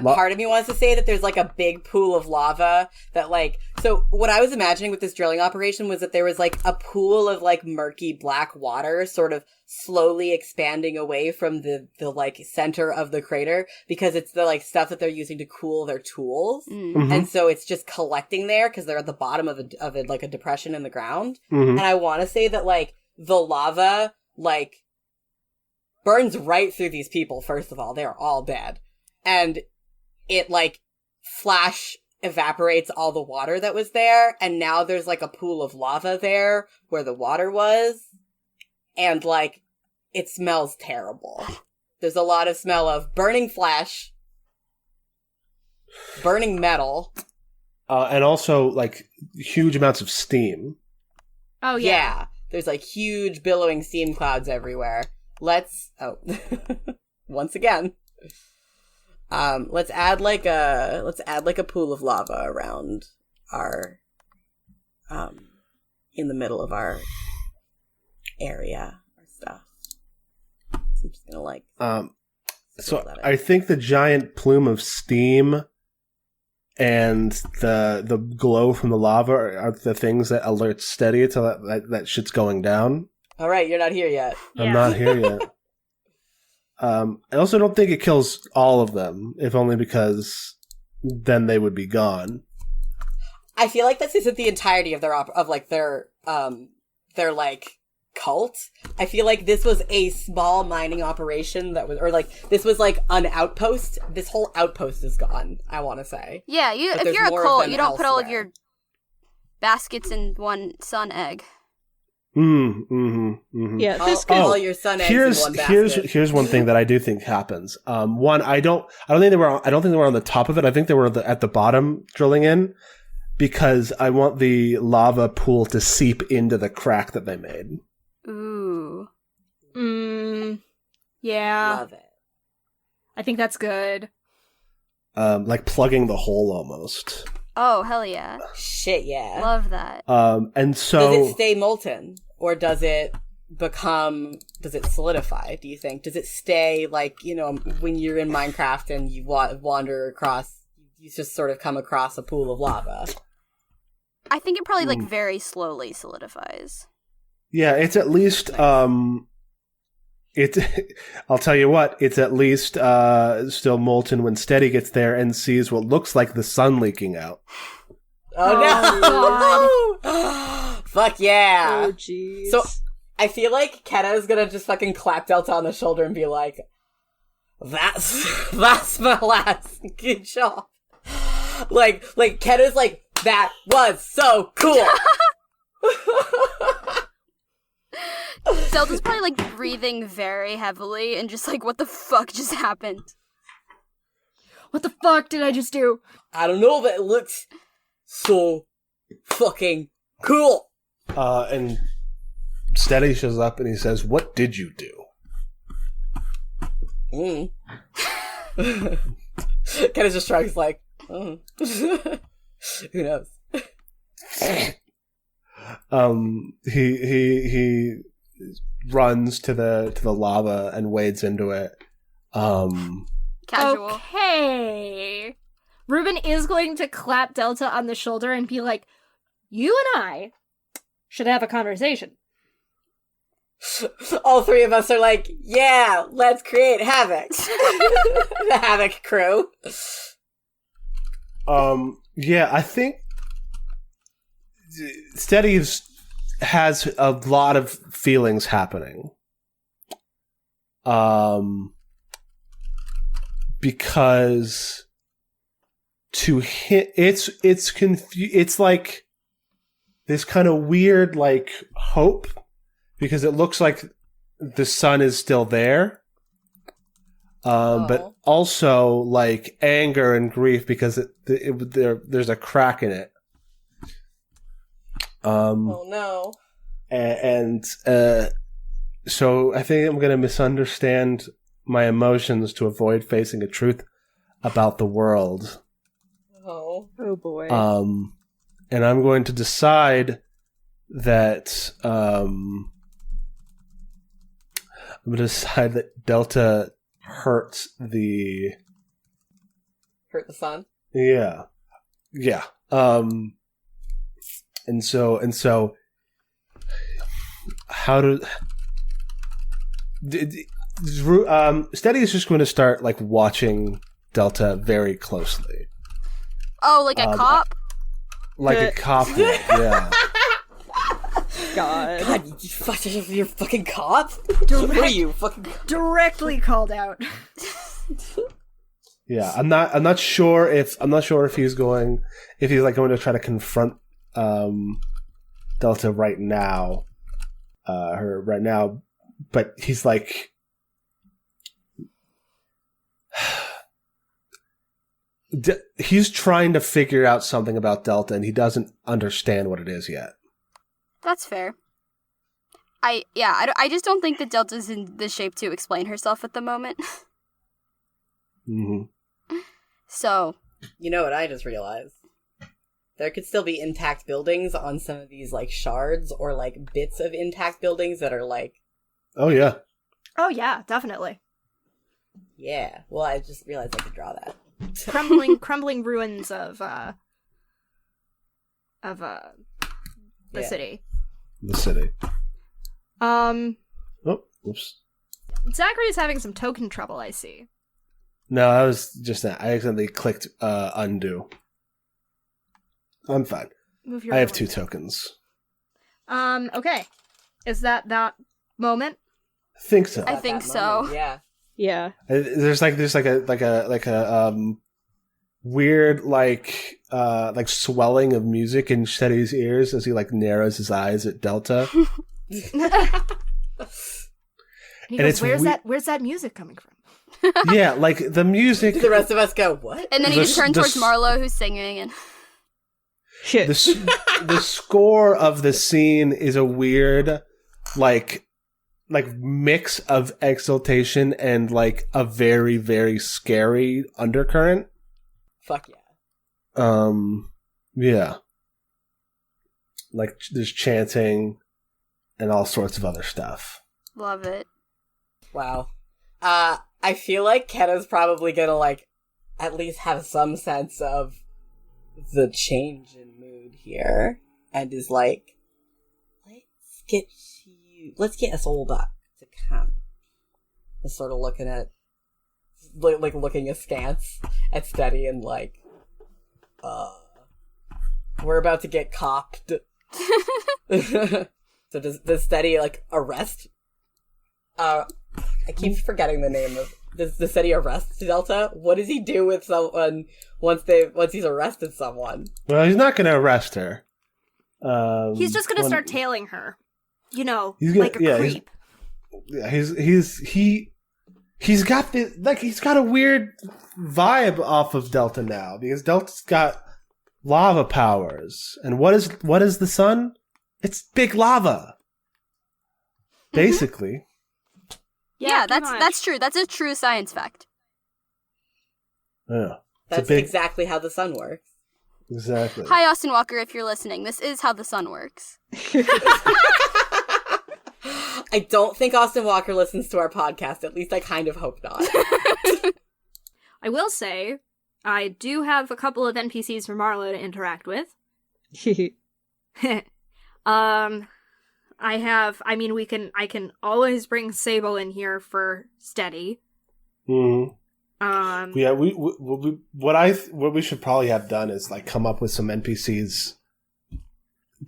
Part of me wants to say that there's like a big pool of lava that like, so what I was imagining with this drilling operation was that there was like a pool of like murky black water sort of slowly expanding away from the like center of the crater because it's the like stuff that they're using to cool their tools. Mhm. And so it's just collecting there because they're at the bottom of a like a depression in the ground. Mhm. And I want to say that like the lava like burns right through these people. First of all, they're all dead. And it like flash evaporates all the water that was there, and now there's like a pool of lava there where the water was, and like it smells terrible. There's a lot of smell of burning flesh, burning metal. And also like huge amounts of steam. Oh Yeah, there's like huge billowing steam clouds everywhere. Once again. Let's add like a pool of lava around our in the middle of our area or stuff. So I'm just gonna like So that in. I think the giant plume of steam and the glow from the lava are the things that alert Steady to that shit's going down. All right, you're not here yet. I'm not here yet. I also don't think it kills all of them, if only because then they would be gone. I feel like this isn't the entirety of their like cult. I feel like this was a small mining operation that was, or like this was like an outpost. This whole outpost is gone, I want to say. Yeah, But if you're a more of cult, them you don't put all of elsewhere. your baskets in one sun egg. Yeah, All, this all your sun eggs in one basket. Here's one thing that I do think happens. One, I don't think they were on the top of it. I think they were at the bottom drilling in, because I want the lava pool to seep into the crack that they made. Ooh. Yeah. Love it. I think that's good. Like plugging the hole almost. Oh, hell yeah. Shit, yeah. Love that. And so Does it stay molten, or does it solidify, do you think? Does it stay, like, you know, when you're in Minecraft and you wander across, you just sort of come across a pool of lava? I think it probably, like, very slowly solidifies. yeah, it's at least I'll tell you what, it's at least still molten when Steady gets there and sees what looks like the sun leaking out. Oh, no! Fuck yeah! Oh, jeez. So, I feel like Keta is gonna just fucking clap Delta on the shoulder and be like, that's my last. Good job. Like Keta's like, that was so cool! Zelda's probably, like, breathing very heavily and just like, what the fuck just happened? What the fuck did I just do? I don't know, but it looks so fucking cool! And Steady shows up and he says, "What did you do?" Keta just shrugs like, oh. Who knows? He runs to the lava and wades into it. Casual. Okay. Ruben is going to clap Delta on the shoulder and be like, you and I should have a conversation. All three of us are like, yeah, let's create Havoc. The Havoc crew. Yeah, I think Steady has a lot of feelings happening. Because to hit, it's like this kind of weird like hope, because it looks like the sun is still there. But also like anger and grief because there's a crack in it. Oh no. And so I think I'm going to misunderstand my emotions to avoid facing a truth about the world. Oh. Oh boy. And I'm going to decide that I'm going to decide that Delta hurts the sun. Yeah. And so how do Steady is just going to start like watching Delta very closely, Oh, like a cop? like a cop would, yeah. God. God, you're a fucking cop? What are you, fucking... Directly called out. Yeah, I'm not sure if he's going to try to confront Delta right now, but he's like he's trying to figure out something about Delta and he doesn't understand what it is yet. That's fair. I just don't think that Delta's in the shape to explain herself at the moment. Mm-hmm. So. You know what I just realized? There could still be intact buildings on some of these, like, shards or, like, bits of intact buildings that are, like... Oh, yeah. Oh yeah, definitely. Yeah. Well, I just realized I could draw that. Crumbling ruins of the Yeah. city. The city. Oh, oops. Zachary is having some token trouble, I see. No, that was just that. I accidentally clicked undo. I'm fine. Move your I have other 2 one. tokens. Okay. Is that moment? I think so. I At think that so. moment, yeah. Yeah. There's a weird swelling of music in Shetty's ears as he like narrows his eyes at Delta. He And goes, it's where's that music coming from? Yeah, like the music. The rest of us go, what? And then he The just turns s- towards Marlo, who's singing, and The score of the scene is a weird, like mix of exultation and like a very, very scary undercurrent. Fuck yeah. Yeah. Like there's chanting and all sorts of other stuff. love it. Wow. I feel like Kenna's probably gonna, like, at least have some sense of the change in mood here. And is like, let's get us all back to camp. Just sort of looking at, like, looking askance at Steady and, like, we're about to get copped. So does Steady, like, arrest? I keep forgetting the name of. Does Steady arrest Delta? What does he do with someone once he's arrested someone? Well, he's not going to arrest her. He's just gonna when- start tailing her. You know, He's gonna- like a yeah, creep. He's got this, like he's got a weird vibe off of Delta now because Delta's got lava powers, and what is the sun? It's big lava, basically. Yeah, pretty much. that's true. That's a true science fact. Yeah, it's That's a big exactly how the sun works. exactly. Hi, Austin Walker, if you're listening. This is how the sun works. I don't think Austin Walker listens to our podcast. At least I kind of hope not. I will say, I do have a couple of NPCs for Marlo to interact with. I can always bring Sable in here for Steady. Mhm. Um, Yeah, what we should probably have done is like come up with some NPCs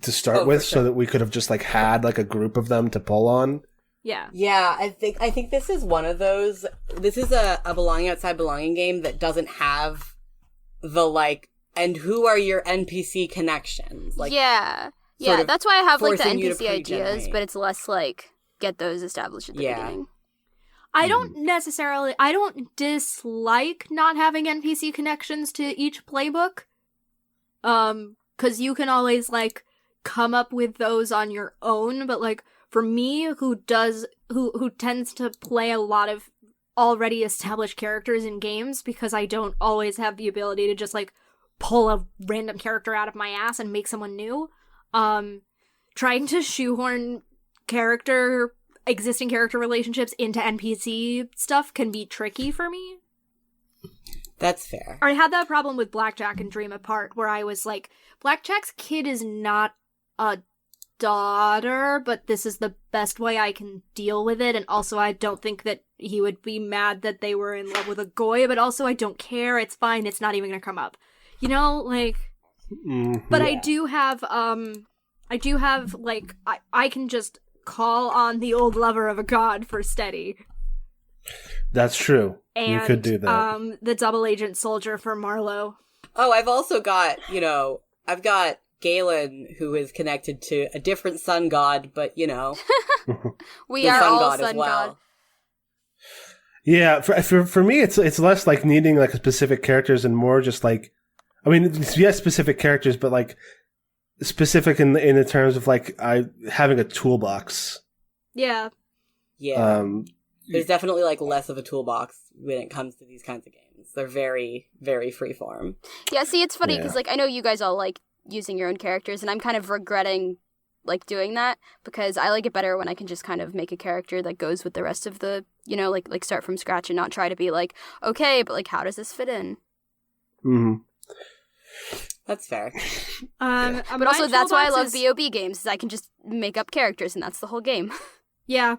to start Oh, with, for so sure. that we could have just like had like a group of them to pull on. yeah. Yeah, I think this is one of those. This is a belonging outside belonging game that doesn't have the like. And who are your NPC connections? Like, yeah. sort Yeah, of that's why I have like the forcing you to NPC ideas, pre-generate. but it's less like get those established at the Yeah. beginning. I don't dislike not having NPC connections to each playbook. Cause you can always like come up with those on your own, but like for me who tends to play a lot of already established characters in games because I don't always have the ability to just like pull a random character out of my ass and make someone new. Trying to shoehorn existing character relationships into NPC stuff can be tricky for me. that's fair. I had that problem with Blackjack and Dream Apart, where I was like, Blackjack's kid is not a daughter, but this is the best way I can deal with it, and also I don't think that he would be mad that they were in love with a Goy, but also I don't care, it's fine, it's not even gonna come up. You know, like... Mhm. But Yeah. I do have, like, I can just call on the old lover of a god for Steady. That's true. And, You could do that. The double agent soldier for Marlo. Oh, I've also got, I've got Galen, who is connected to a different sun god, but, We the are sun all god sun as well. god. Yeah, for me, it's less like needing like specific characters and more just like, I mean, yes, specific characters, but like specific in the terms of like having a toolbox. Yeah. Yeah. There's definitely, like, less of a toolbox when it comes to these kinds of games. They're very, very freeform. Yeah, see, it's funny Yeah. because like I know you guys all like using your own characters, and I'm kind of regretting like doing that because I like it better when I can just kind of make a character that goes with the rest of the, like start from scratch and not try to be like, okay, but like how does this fit in? Hmm. That's fair. But also that's why I love BOB games, is I can just make up characters and that's the whole game. Yeah.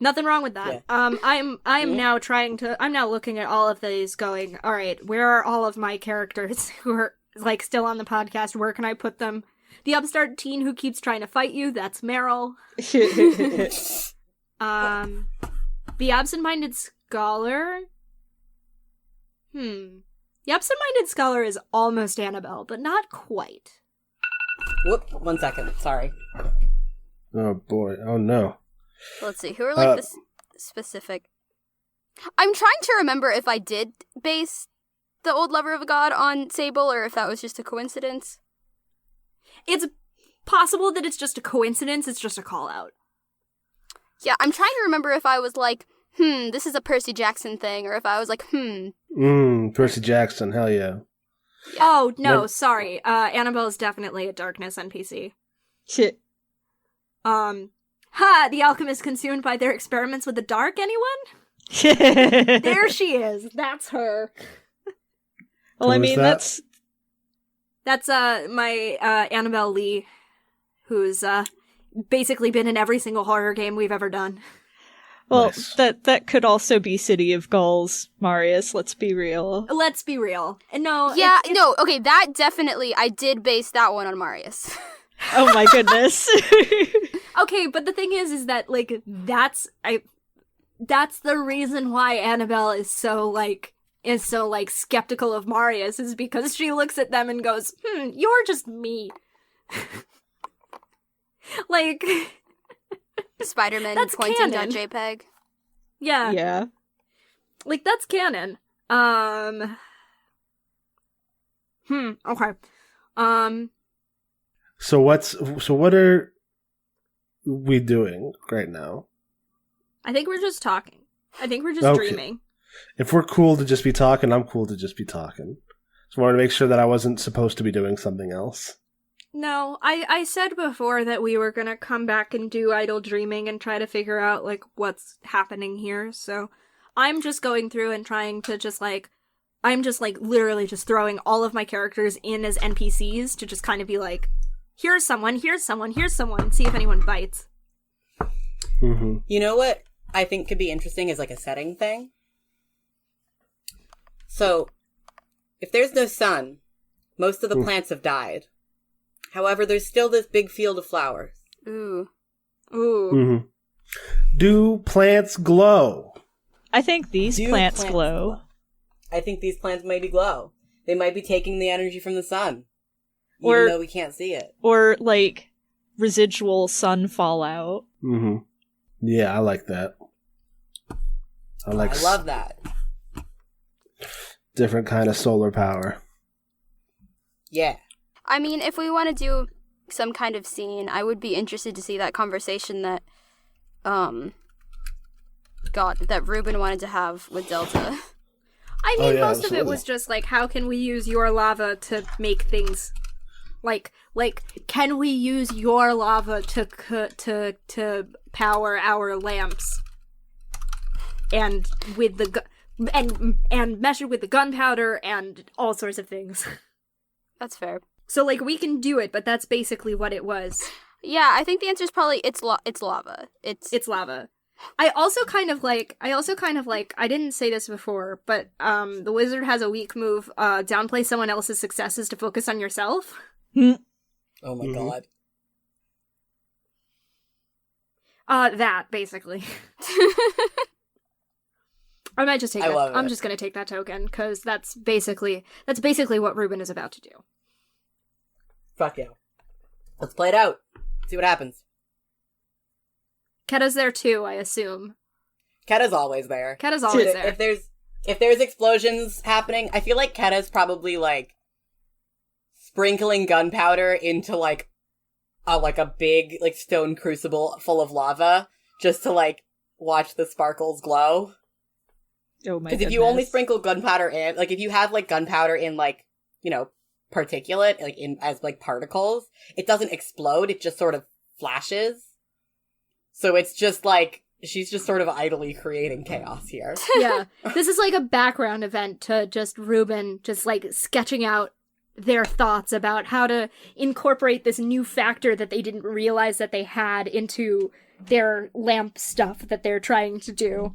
Nothing wrong with that. Yeah. I'm now looking at all of these going, all right, where are all of my characters who are like still on the podcast, where can I put them? The upstart teen who keeps trying to fight you, that's Meryl. The absent-minded scholar. The absent-minded scholar is almost Annabelle, but not quite. Whoop, 1 second. Sorry. Oh boy. Oh no. Let's see. Who are like the specific? I'm trying to remember if I did base the old lover of a god on Sable or if that was just a coincidence. It's possible that it's just a coincidence, it's just a call-out. Yeah, I'm trying to remember if I was like, this is a Percy Jackson thing, or if I was like, Percy Jackson, hell yeah. Yeah. Oh, no, Never- sorry. Annabelle is definitely a Darkness NPC. Shit. The alchemist consumed by their experiments with the dark, anyone? There she is. That's her. Well, I Who is mean, that? That's my Annabelle Lee, who's basically been in every single horror game we've ever done. well, Nice. that could also be City of Gulls, Marius. Let's be real. Let's be real. No, Yeah, it's- no, okay, that definitely, I did base that one on Marius. Oh my goodness. Okay, but the thing is that like that's the reason why Annabelle is so skeptical of Marius, is because she looks at them and goes, you're just me. Like, Spider-Man That's pointing canon. down JPEG. yeah, Yeah. like that's canon. Okay. So what are we doing right now? I think we're just talking. I think we're just Okay. dreaming. If we're cool to just be talking, I'm cool to just be talking. Just wanted to make sure that I wasn't supposed to be doing something else. No, I said before that we were gonna come back and do idle dreaming and try to figure out, like, what's happening here, so I'm just going through and trying to just, like, I'm just, like, literally just throwing all of my characters in as NPCs to just kind of be like, here's someone, here's someone, here's someone, see if anyone bites. Mm-hmm. You know what I think could be interesting is like a setting thing? So, if there's no sun, most of the plants have died. However, there's still this big field of flowers. Ooh. Ooh. Mm-hmm. Do plants glow? I think these Do plants glow. I think these plants maybe glow. They might be taking the energy from the sun. Or- Even though we can't see it. Or, like, residual sun fallout. Mm-hmm. Yeah, I like that. I like I love that. different kind of solar power. Yeah. I mean, if we want to do some kind of scene, I would be interested to see that conversation that, that Ruben wanted to have with Delta. I mean, Oh, yeah, most of it absolutely. was just, like, how can we use your lava to make things... Like, can we use your lava to power our lamps? And with the and measured with the gunpowder and all sorts of things. That's fair. So, like, we can do it, but that's basically what it was. Yeah, I think the answer is probably it's lava. It's lava. I also kind of like, I didn't say this before, but the wizard has a weak move, downplay someone else's successes to focus on yourself. Oh my Mhm. god. That, basically. I might just take I that. love I'm it. just gonna take that token, because that's basically what Ruben is about to do. Fuck yeah. Let's play it out. See what happens. Ketta's there too, I assume. Ketta's always there. Ketta's always If- there. If there's explosions happening, I feel like Ketta's probably like sprinkling gunpowder into like a big like stone crucible full of lava just to like watch the sparkles glow. Oh my Because goodness. if you only sprinkle gunpowder in, like if you have like gunpowder in like, you know, particulate, like in as like particles, it doesn't explode, it just sort of flashes. So it's just like, she's just sort of idly creating chaos here. Yeah. This is like a background event to just Ruben just like sketching out their thoughts about how to incorporate this new factor that they didn't realize that they had into their lamp stuff that they're trying to do.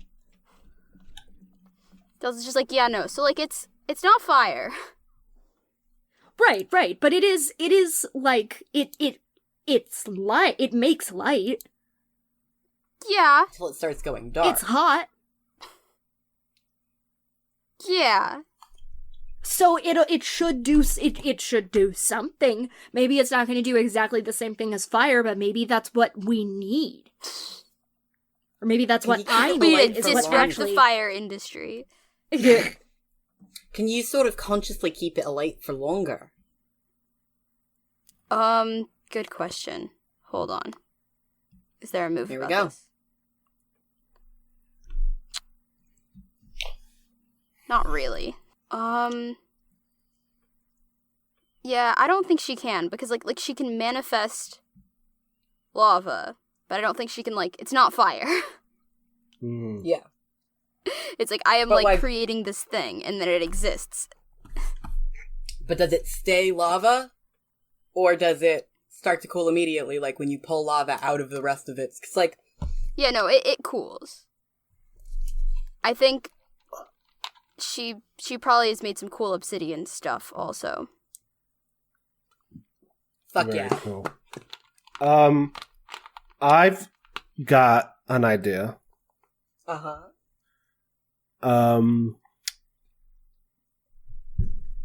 Delta's just like, yeah, no. So like it's not fire. Right. But it is like it's light. It makes light. Yeah. Until it starts going dark. It's hot. Yeah. So it should do something. Maybe it's not going to do exactly the same thing as fire, but maybe that's what we need. Or maybe that's what I keep need. it light We for Is what disrupt actually the fire industry. Can you sort of consciously keep it alight for longer? Good question. Hold on. Is there a move Here we about go. this? Not really. Yeah, I don't think she can, because like she can manifest lava, but I don't think she can it's not fire. Mm. Yeah. It's like I am But, like- creating this thing and then it exists. But does it stay lava? Or does it start to cool immediately, like when you pull lava out of the rest of it? Because, like, Yeah, no, it cools. I think she probably has made some cool obsidian stuff also. fuck Very yeah. cool. I've got an idea. Uh-huh.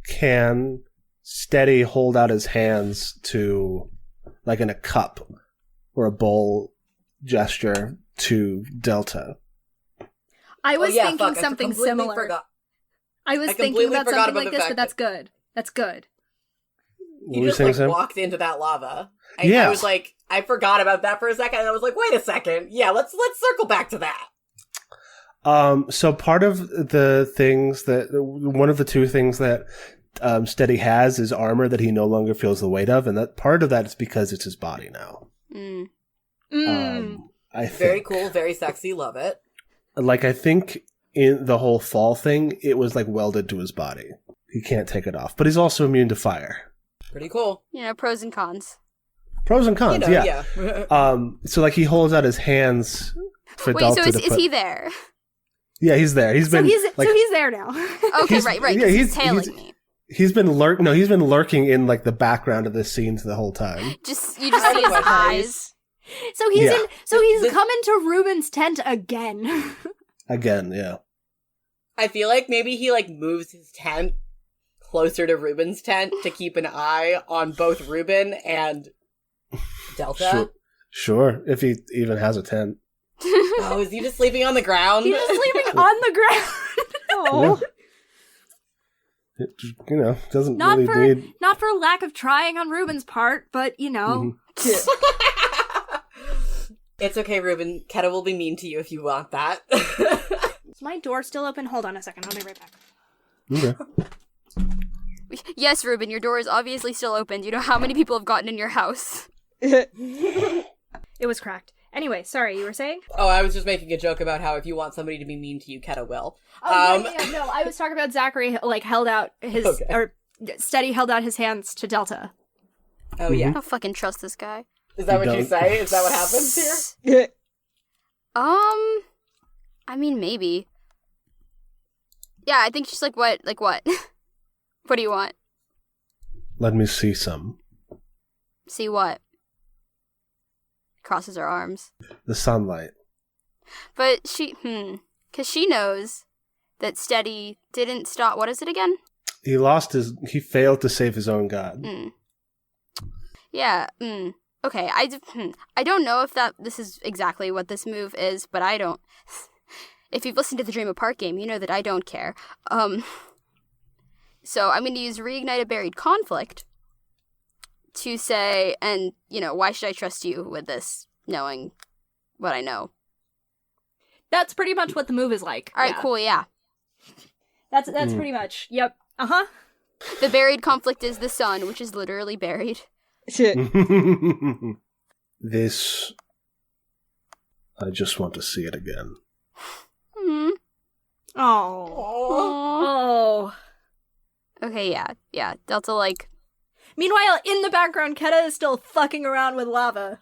Can Steady hold out his hands to, like in a cup or a bowl gesture to Delta? I was Oh, yeah, thinking fuck, I something completely similar. forgot. I was I thinking completely about forgot something about like the this, fact but that's good. That's good. You What just, were you like, saying, Sam? walked into that lava. Yeah. I was like, I forgot about that for a second, and I was like, wait a second. Yeah, let's circle back to that. So part of the things that one of the two things that Steady has is armor that he no longer feels the weight of, and that part of that is because it's his body now. Mm. I think Very cool, very sexy, love it. Like I think in the whole fall thing, it was like welded to his body. He can't take it off, but he's also immune to fire. Pretty cool. Pros and cons. Pros and cons, You know, yeah. So like he holds out his hands for Wait, Delta so to is put. he there? Yeah, he's there. He's So been he's like there now. Okay, He's- right, yeah, he's tailing me. he's been lurking in like the background of this scene the whole time. You just see I have his a question. eyes. So he's Yeah. This- coming to Ruben's tent again. Again, yeah. I feel like maybe he like moves his tent closer to Ruben's tent to keep an eye on both Ruben and Delta. Sure, if he even has a tent. Oh, is he just sleeping on the ground? He's just sleeping on the ground. Oh. You know, doesn't Not really for need. not for lack of trying on Ruben's part, but you know. Mhm. It's okay, Ruben. Keta will be mean to you if you want that. Is my door still open? Hold on a second. I'll be right back. Okay. Yes, Ruben, your door is obviously still open. Do you know how many people have gotten in your house? It was cracked. Anyway, sorry, you were saying? Oh, I was just making a joke about how if you want somebody to be mean to you, Keta will. No, I was talking about Zachary, like, held out his, Okay. or Steady held out his hands to Delta. Oh, yeah. I don't fucking trust this guy. Is that what you Don't. say? Is that what happens here? I mean, maybe. Yeah, I think she's like, what? Like, what? What do you want? Let me see some. See what? Crosses her arms. The sunlight. But because she knows that Steady didn't stop. What is it again? He failed to save his own god. Yeah. Okay. I don't know if this is exactly what this move is, but I don't. If you've listened to the Dream Apart game, you know that I don't care. So I'm going to use Reignite a Buried Conflict to say, and, why should I trust you with this, knowing what I know? That's pretty much what the move is like. All right, Yeah. cool, yeah. That's pretty much. Yep. Uh-huh. The buried conflict is the sun, which is literally buried. This. I just want to see it again. Hmm. Oh. Oh. Okay, yeah. Delta, like... Meanwhile, in the background, Keta is still fucking around with lava.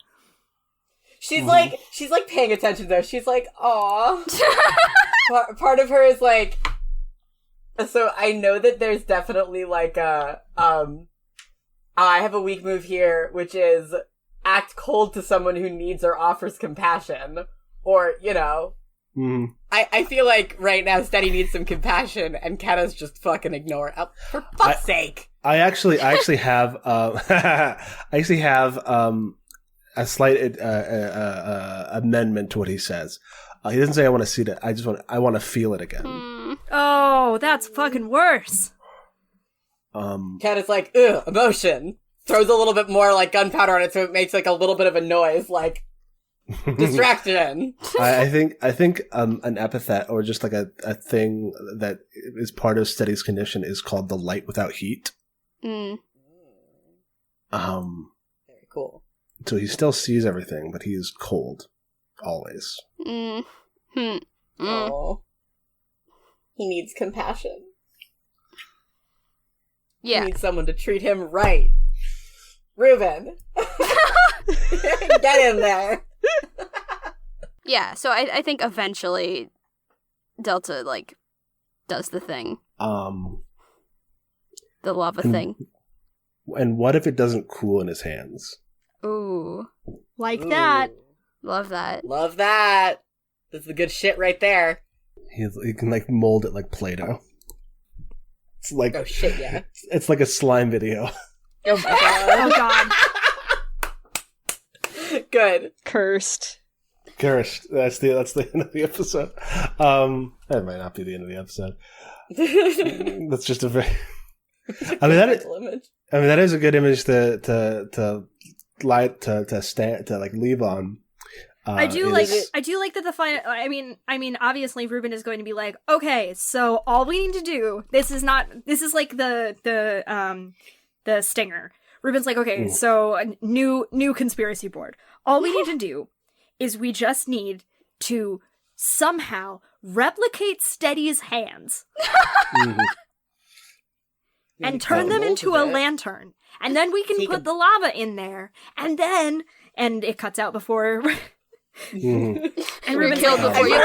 She's like paying attention though. She's like, aw. Part of her is like, so I know that there's definitely like a I have a weak move here, which is act cold to someone who needs or offers compassion. Or, you know, I feel like right now Steady needs some compassion, and Kata's just fucking ignore it. Oh, for fuck's sake! I actually have a slight amendment to what he says. He doesn't say I want to see it. I want to feel it again. Oh, that's fucking worse. Kata's like, ugh, emotion. Throws a little bit more like gunpowder on it, so it makes like a little bit of a noise, like distraction. I think an epithet or just like a thing that is part of Steady's condition is called the light without heat. Very cool. So he still sees everything, but he's cold always. Oh, he needs compassion. Yeah. He needs someone to treat him right. Ruben, get in there. Yeah, so I think eventually Delta, like, does the thing. The lava thing. And what if it doesn't cool in his hands? Ooh. Like that. Love that. Love that. That's the good shit right there. He can like mold it like Play-Doh. It's like Oh shit, yeah. It's like a slime video. Oh my god. Oh god. Good. Cursed. Cursed. That's the end of the episode. That might not be the end of the episode. That's just a very. I mean that is a good image to leave on. I do like that the final. I mean, obviously Ruben is going to be like, okay, so all we need to do. This is like the stinger. Ruben's like, okay, so a new conspiracy board. All we need to do is we just need to somehow replicate Steady's hands and turn them into a lantern, and then we can put the lava in there, and it cuts out before. Mm-hmm. And Ruben's killed like, before you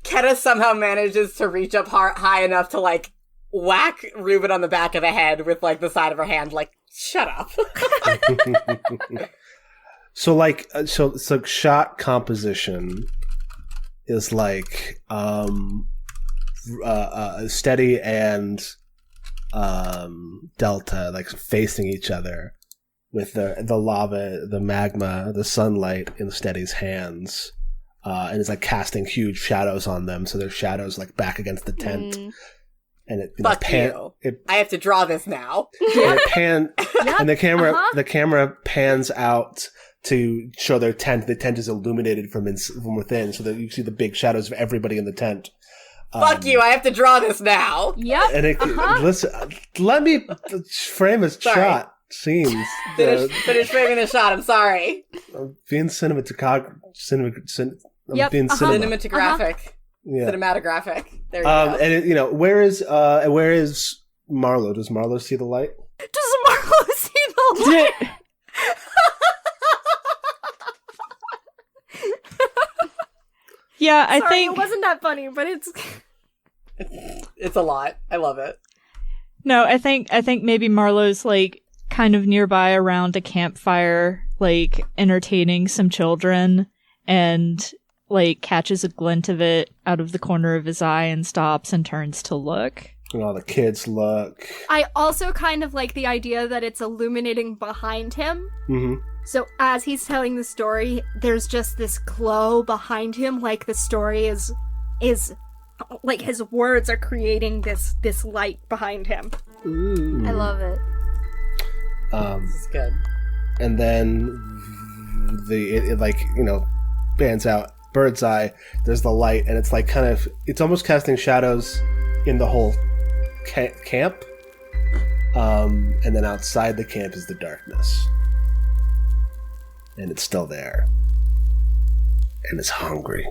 Keta somehow manages to reach up high enough to like whack Ruben on the back of the head with like the side of her hand, like, shut up. So shot composition is like Steady and Delta like facing each other with the lava, the magma, the sunlight in Steady's hands, and it's like casting huge shadows on them, so there's shadows like back against the tent. And it Fuck you. I have to draw this now. And the camera pans out to show their tent. The tent is illuminated from within, so that you see the big shadows of everybody in the tent. Fuck you! I have to draw this now. Yep. And listen, let me frame a shot. Scenes. Finish framing the shot. I'm sorry. I'm being cinematographic. Cinematographic. Yeah. Cinematographic. There you go. And where is Marlo? Does Marlo see the light? does Marlo see the light? Yeah, I Sorry, think it wasn't that funny, but it's a lot. I love it. No, I think maybe Marlo's like kind of nearby around a campfire, like entertaining some children, and like catches a glint of it out of the corner of his eye and stops and turns to look. And all the kids look. I also kind of like the idea that it's illuminating behind him. Mm-hmm. So as he's telling the story, there's just this glow behind him, like the story is like his words are creating this light behind him. Ooh. I love it. This is good. And then it pans out, bird's eye. There's the light, and it's like it's almost casting shadows in the whole camp. And then outside the camp is the darkness, and it's still there, and it's hungry.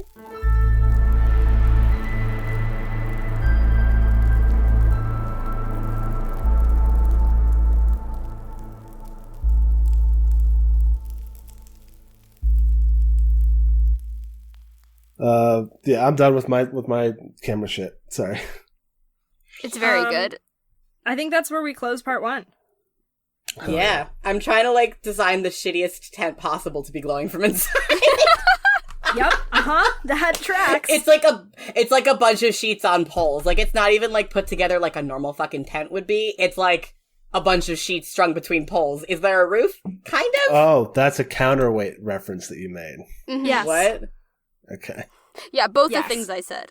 I'm done with my camera shit. Sorry. It's very good. I think that's where we close part 1. Yeah, I'm trying to, like, design the shittiest tent possible to be glowing from inside. Yep, that tracks. It's like a bunch of sheets on poles. Like, it's not even, like, put together like a normal fucking tent would be. It's like a bunch of sheets strung between poles. Is there a roof? Kind of? Oh, that's a counterweight reference that you made. Mhm. Yes. What? Okay. Yeah, both Yes. the things I said.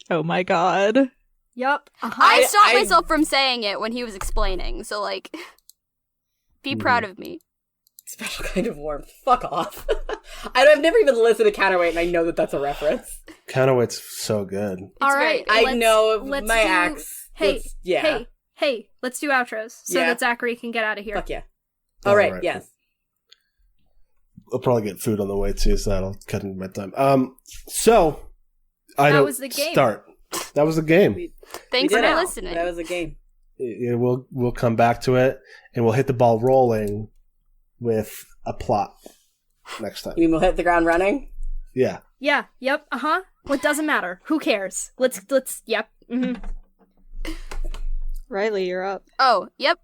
Oh my god. Yep. I stopped I- myself from saying it when he was explaining, so, like, be proud of me. Special kind of warmth. Fuck off. I've never even listened to Counterweight, and I know that that's a reference. Counterweight's so good. All very right, good. I let's- know let's my do- axe. Hey, Let's- yeah. hey, let's do outros so Yeah. that Zachary can get out of here. Fuck yeah. All right, yes. I'll probably get food on the way too, so that'll cut into my time. So I That don't was the game. start. That was the game. Thanks We for did it. listening. That was a game. We'll come back to it, and we'll hit the ball rolling with a plot next time. You mean we'll hit the ground running? Yeah. Yeah, yep, What doesn't matter? Who cares? Yep. Riley, you're up. Oh, yep.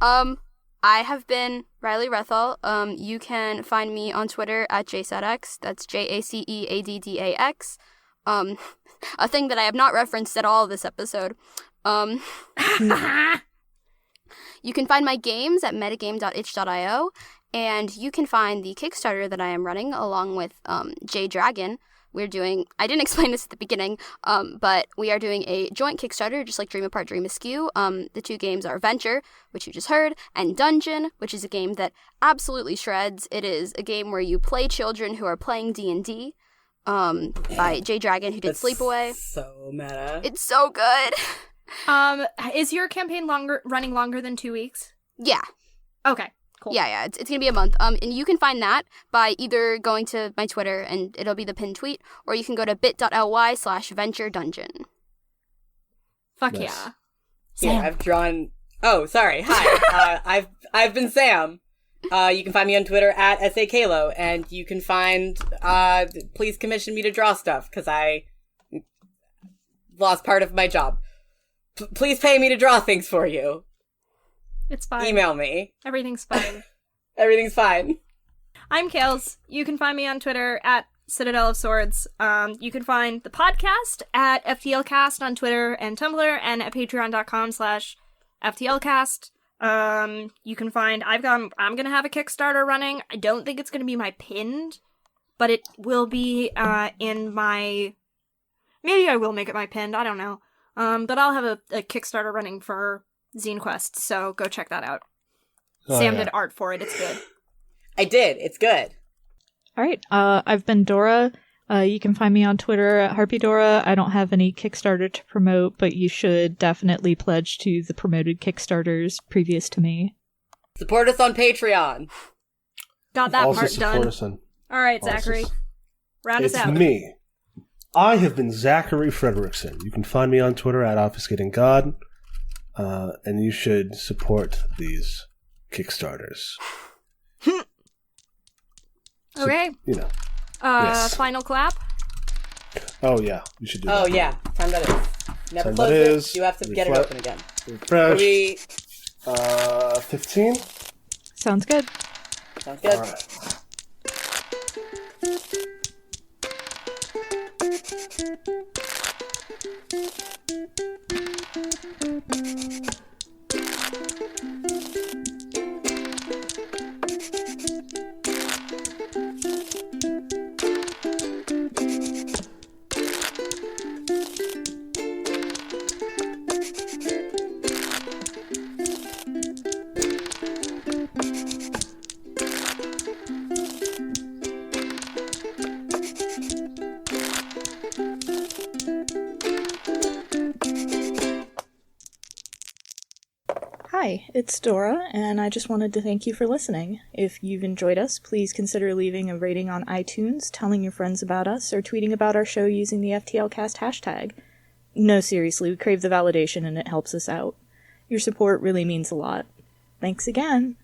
I have been Riley Rethel. You can find me on Twitter at JSADX. That's JACEADDAX. A thing that I have not referenced at all this episode. You can find my games at metagame.itch.io, and you can find the Kickstarter that I am running along with J Dragon. I didn't explain this at the beginning, but we are doing a joint Kickstarter, just like Dream Apart, Dream Askew. The two games are Venture, which you just heard, and Dungeon, which is a game that absolutely shreds. It is a game where you play children who are playing D&D, by J Dragon, who did That's Sleepaway. So meta. It's so good. Is your campaign running longer than 2 weeks? Yeah. Okay, cool. Yeah, it's gonna be a month. And you can find that by either going to my Twitter, and it'll be the pinned tweet, or you can go to bit.ly/venture dungeon. Fuck Nice. yeah. Yeah, Sam. I've drawn. Oh, sorry. Hi. I've been Sam. You can find me on Twitter at SAKalo, and you can find. Please commission me to draw stuff because I lost part of my job. Please pay me to draw things for you. It's fine. Email me. Everything's fine. Everything's fine. I'm Kales. You can find me on Twitter at Citadel of Swords. You can find the podcast at FTLcast on Twitter and Tumblr, and at patreon.com/FTLcast. You can find I'm gonna have a Kickstarter running. I don't think it's gonna be my pinned, but it will be in my. Maybe I will make it my pinned. I don't know. But I'll have a Kickstarter running for Zine Quest, so go check that out. Oh, Sam yeah. did art for it. It's good. I did. It's good. All right. I've been Dora. You can find me on Twitter at HarpyDora. I don't have any Kickstarter to promote, but you should definitely pledge to the promoted Kickstarters previous to me. Support us on Patreon. Got that Also part support done. us on- All right, also Zachary, s- round us It's out. me. I have been Zachary Frederickson. You can find me on Twitter at ObfuscatingGod. And you should support these Kickstarters. Okay. You know. Yes. Final clap. Oh, yeah. You should do Oh that. yeah, time that is. Never Time close that it. is. You have to get it Reflect. open again. Refresh. 15? Sounds good. Sounds good. All right. Hi, it's Dora, and I just wanted to thank you for listening. If you've enjoyed us, please consider leaving a rating on iTunes, telling your friends about us, or tweeting about our show using the FTLcast hashtag. No, seriously, we crave the validation and it helps us out. Your support really means a lot. Thanks again.